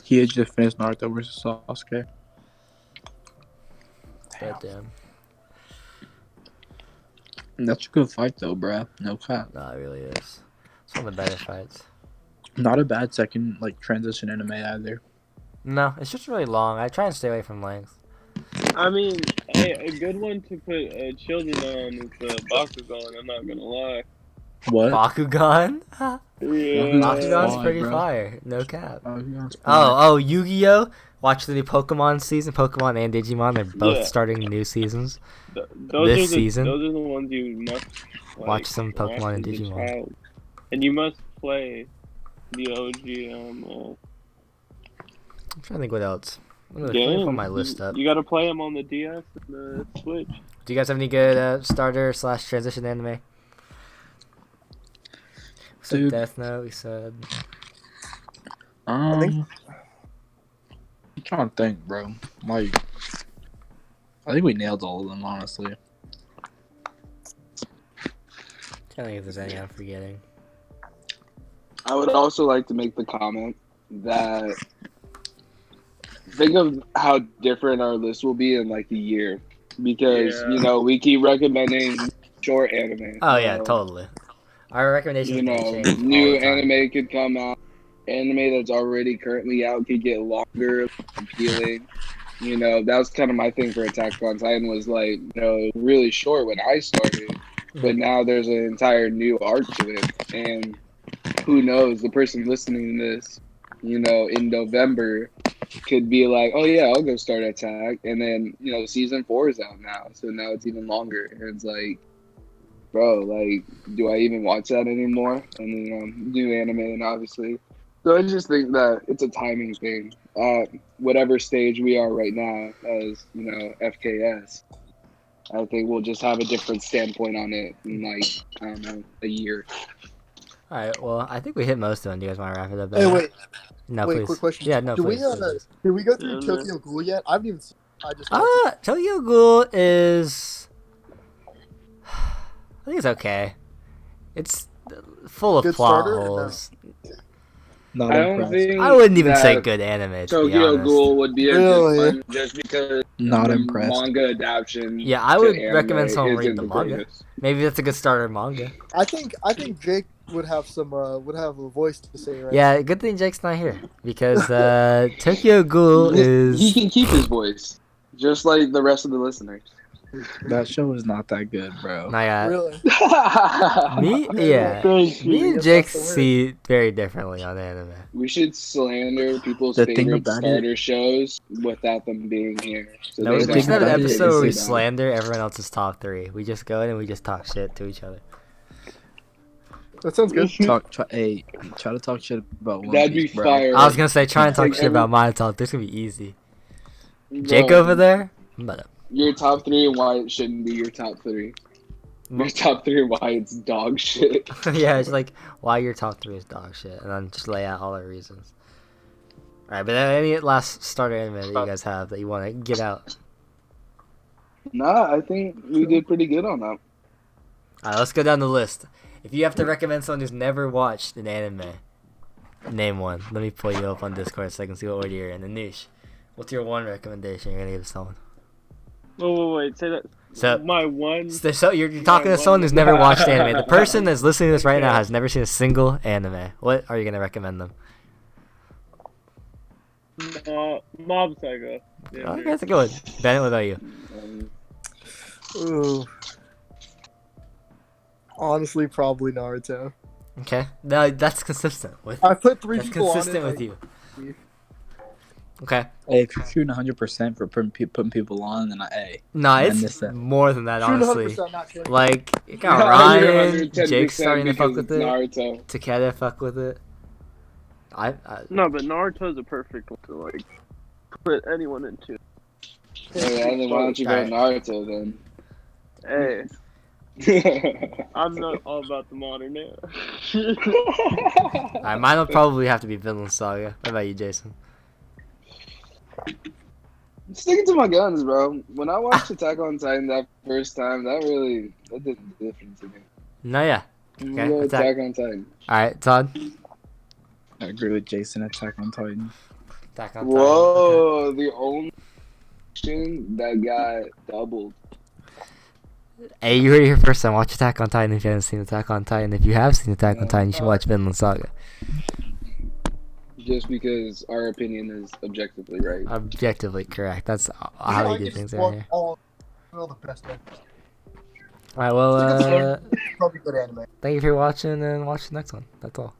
[SPEAKER 6] He had just finished Naruto versus Sasuke.
[SPEAKER 1] But damn.
[SPEAKER 6] That's a good fight though, bruh. No cap.
[SPEAKER 1] No, it really is. It's one of the better fights.
[SPEAKER 6] Not a bad second transition anime either.
[SPEAKER 1] No, it's just really long. I try and stay away from length.
[SPEAKER 4] I mean, a good one to put children on is Bakugan. I'm not gonna lie.
[SPEAKER 6] What?
[SPEAKER 1] Bakugan? Bakugan's
[SPEAKER 6] fine,
[SPEAKER 1] pretty
[SPEAKER 6] bro.
[SPEAKER 1] fire. No cap.
[SPEAKER 6] Bakugan's fine.
[SPEAKER 1] Oh, Yu-Gi-Oh! Watch the new Pokemon season. Pokemon and Digimon, they're both
[SPEAKER 4] Yeah.
[SPEAKER 1] starting new seasons.
[SPEAKER 4] Those
[SPEAKER 1] season.
[SPEAKER 4] Those are the ones you must like,
[SPEAKER 1] Watch some Pokemon
[SPEAKER 4] watch
[SPEAKER 1] and
[SPEAKER 4] as a
[SPEAKER 1] Digimon.
[SPEAKER 4] child. And you must play the OG
[SPEAKER 1] I'm trying to think what else. Let me
[SPEAKER 4] games.
[SPEAKER 1] pull my list up.
[SPEAKER 4] You gotta play them on the DS and the Switch.
[SPEAKER 1] Do you guys have any good starter / transition anime? We said
[SPEAKER 6] Dude.
[SPEAKER 1] Death Note. We said.
[SPEAKER 6] I'm trying to think, bro. Like, I think we nailed all of them, honestly.
[SPEAKER 1] Trying to think if there's any I'm forgetting.
[SPEAKER 2] I would also like to make the comment that think of how different our list will be in like a year, because we keep recommending short anime.
[SPEAKER 1] Oh yeah, totally. Our recommendations may change
[SPEAKER 2] new
[SPEAKER 1] all the time.
[SPEAKER 2] anime could come out. Anime that's already currently out could get longer, appealing. That was kind of my thing for Attack on Titan, was like, really short when I started, but now there's an entire new arc to it, and who knows, the person listening to this, in November could be like, oh yeah, I'll go start Attack, and then season 4 is out now, so now it's even longer, and it's like, bro, like, do I even watch that anymore? And then new anime, and obviously, so I just think that it's a timing thing. Whatever stage we are right now as FKS, I think we'll just have a different standpoint on it in like, I don't know, a year.
[SPEAKER 1] All right. Well, I think we hit most of them. Do you guys want to wrap it up?
[SPEAKER 3] Hey, wait.
[SPEAKER 1] No,
[SPEAKER 3] Wait,
[SPEAKER 1] please.
[SPEAKER 3] quick question.
[SPEAKER 1] Yeah, no,
[SPEAKER 3] Do
[SPEAKER 1] please.
[SPEAKER 3] did we go through
[SPEAKER 4] Yeah,
[SPEAKER 3] Tokyo Ghoul yet? I haven't even seen I just watched it.
[SPEAKER 1] Tokyo Ghoul is. I think it's okay. It's full of
[SPEAKER 3] Good
[SPEAKER 1] plot
[SPEAKER 3] starter or no?
[SPEAKER 1] holes.
[SPEAKER 6] Not
[SPEAKER 2] I don't
[SPEAKER 6] impressed.
[SPEAKER 2] think
[SPEAKER 1] I wouldn't even say
[SPEAKER 2] that
[SPEAKER 1] good anime. To be
[SPEAKER 2] Tokyo
[SPEAKER 1] honest.
[SPEAKER 2] Ghoul would be a
[SPEAKER 3] Really?
[SPEAKER 2] good one just because
[SPEAKER 6] Not
[SPEAKER 2] the
[SPEAKER 6] impressed.
[SPEAKER 2] manga adaptation.
[SPEAKER 1] Yeah, I
[SPEAKER 2] to
[SPEAKER 1] would
[SPEAKER 2] anime
[SPEAKER 1] recommend someone read
[SPEAKER 2] isn't
[SPEAKER 1] the manga.
[SPEAKER 2] greatest.
[SPEAKER 1] Maybe that's a good starter manga.
[SPEAKER 3] I think Jake would have a voice to say right.
[SPEAKER 1] Yeah, good thing Jake's not here because Tokyo Ghoul
[SPEAKER 2] He
[SPEAKER 1] is.
[SPEAKER 2] can keep his voice, just like the rest of the listeners.
[SPEAKER 6] That show is not that good, bro.
[SPEAKER 1] My God.
[SPEAKER 3] Really?
[SPEAKER 1] Me, yeah.
[SPEAKER 4] Thank you.
[SPEAKER 1] Me and
[SPEAKER 3] Yes,
[SPEAKER 1] Jake
[SPEAKER 3] that's the word.
[SPEAKER 1] see very differently on anime.
[SPEAKER 2] We should slander people's
[SPEAKER 6] The thing
[SPEAKER 2] favorite
[SPEAKER 6] about
[SPEAKER 2] starter shows without them being here. So
[SPEAKER 1] No, we
[SPEAKER 2] they
[SPEAKER 1] should
[SPEAKER 2] don't
[SPEAKER 1] have an
[SPEAKER 2] have to
[SPEAKER 1] episode where we
[SPEAKER 2] sit down.
[SPEAKER 1] slander everyone else's top 3. We just go in and we just talk shit to each other.
[SPEAKER 3] That sounds good.
[SPEAKER 6] Try to talk shit about One
[SPEAKER 2] That'd be
[SPEAKER 6] Piece, bro.
[SPEAKER 2] fire.
[SPEAKER 1] I was gonna say, try and talk
[SPEAKER 2] Like
[SPEAKER 1] shit about my top. This gonna be easy.
[SPEAKER 2] Bro,
[SPEAKER 1] Jake over there? But
[SPEAKER 2] Your top 3 and why it shouldn't be your top 3. Your top 3 and why it's dog shit.
[SPEAKER 1] yeah, it's like why your top 3 is dog shit, and then just lay out all the reasons. All right, but any last starter anime that you guys have that you want to get out?
[SPEAKER 2] Nah, I think we did pretty good on that.
[SPEAKER 1] All right, let's go down the list. If you have to recommend someone who's never watched an anime, name one. Let me pull you up on Discord so I can see what order you're in. Anish, what's your one recommendation you're gonna give someone?
[SPEAKER 4] Wait. Say that.
[SPEAKER 1] So,
[SPEAKER 4] My one.
[SPEAKER 1] so you're talking to someone who's never watched anime. The person that's listening to this right now has never seen a single anime. What are you gonna recommend them?
[SPEAKER 4] Mob Psycho. Yeah,
[SPEAKER 1] Okay, that's a good one. Bennett, what about you?
[SPEAKER 3] Ooh. Honestly, probably Naruto.
[SPEAKER 1] Okay, no, that's consistent with.
[SPEAKER 3] I put 3
[SPEAKER 1] That's
[SPEAKER 3] people on
[SPEAKER 1] consistent
[SPEAKER 3] it.
[SPEAKER 1] with you. Okay.
[SPEAKER 6] Hey, if you're shooting 100% for putting people on, then
[SPEAKER 1] No,
[SPEAKER 6] I
[SPEAKER 1] it's
[SPEAKER 6] missed that.
[SPEAKER 1] more than that,
[SPEAKER 3] Shooting
[SPEAKER 1] honestly.
[SPEAKER 3] 100%, not 20.
[SPEAKER 1] Like, you got
[SPEAKER 2] You're
[SPEAKER 1] Ryan,
[SPEAKER 2] 110%
[SPEAKER 1] Jake's starting to fuck
[SPEAKER 2] because
[SPEAKER 1] with
[SPEAKER 2] it's
[SPEAKER 1] it.
[SPEAKER 2] Naruto.
[SPEAKER 1] Takeda fuck with it.
[SPEAKER 4] No, but Naruto's a perfect one to like put anyone into.
[SPEAKER 2] Yeah, then why don't you go Naruto then?
[SPEAKER 4] Hey, I'm not all about the modern era.
[SPEAKER 1] Alright, mine will probably have to be Vinland Saga. What about you, Jason?
[SPEAKER 2] Sticking to my guns, bro. When I watched Attack on Titan that first time, that did different to me.
[SPEAKER 1] No, yeah.
[SPEAKER 2] Okay, Attack on Titan.
[SPEAKER 1] Alright, Todd.
[SPEAKER 6] I agree with Jason. Attack on Titan.
[SPEAKER 1] Attack on Titan.
[SPEAKER 2] Whoa, the only action that got doubled.
[SPEAKER 1] Hey, you heard it here first time. Watch Attack on Titan if you haven't seen Attack on Titan. If you have seen Attack on Titan, you should watch Vinland Saga.
[SPEAKER 2] Just because our opinion is objectively right.
[SPEAKER 1] Objectively correct. That's how we do things around here.
[SPEAKER 3] All the best.
[SPEAKER 1] Alright, well,
[SPEAKER 3] Probably good anime.
[SPEAKER 1] thank you for watching and watch the next one. That's all.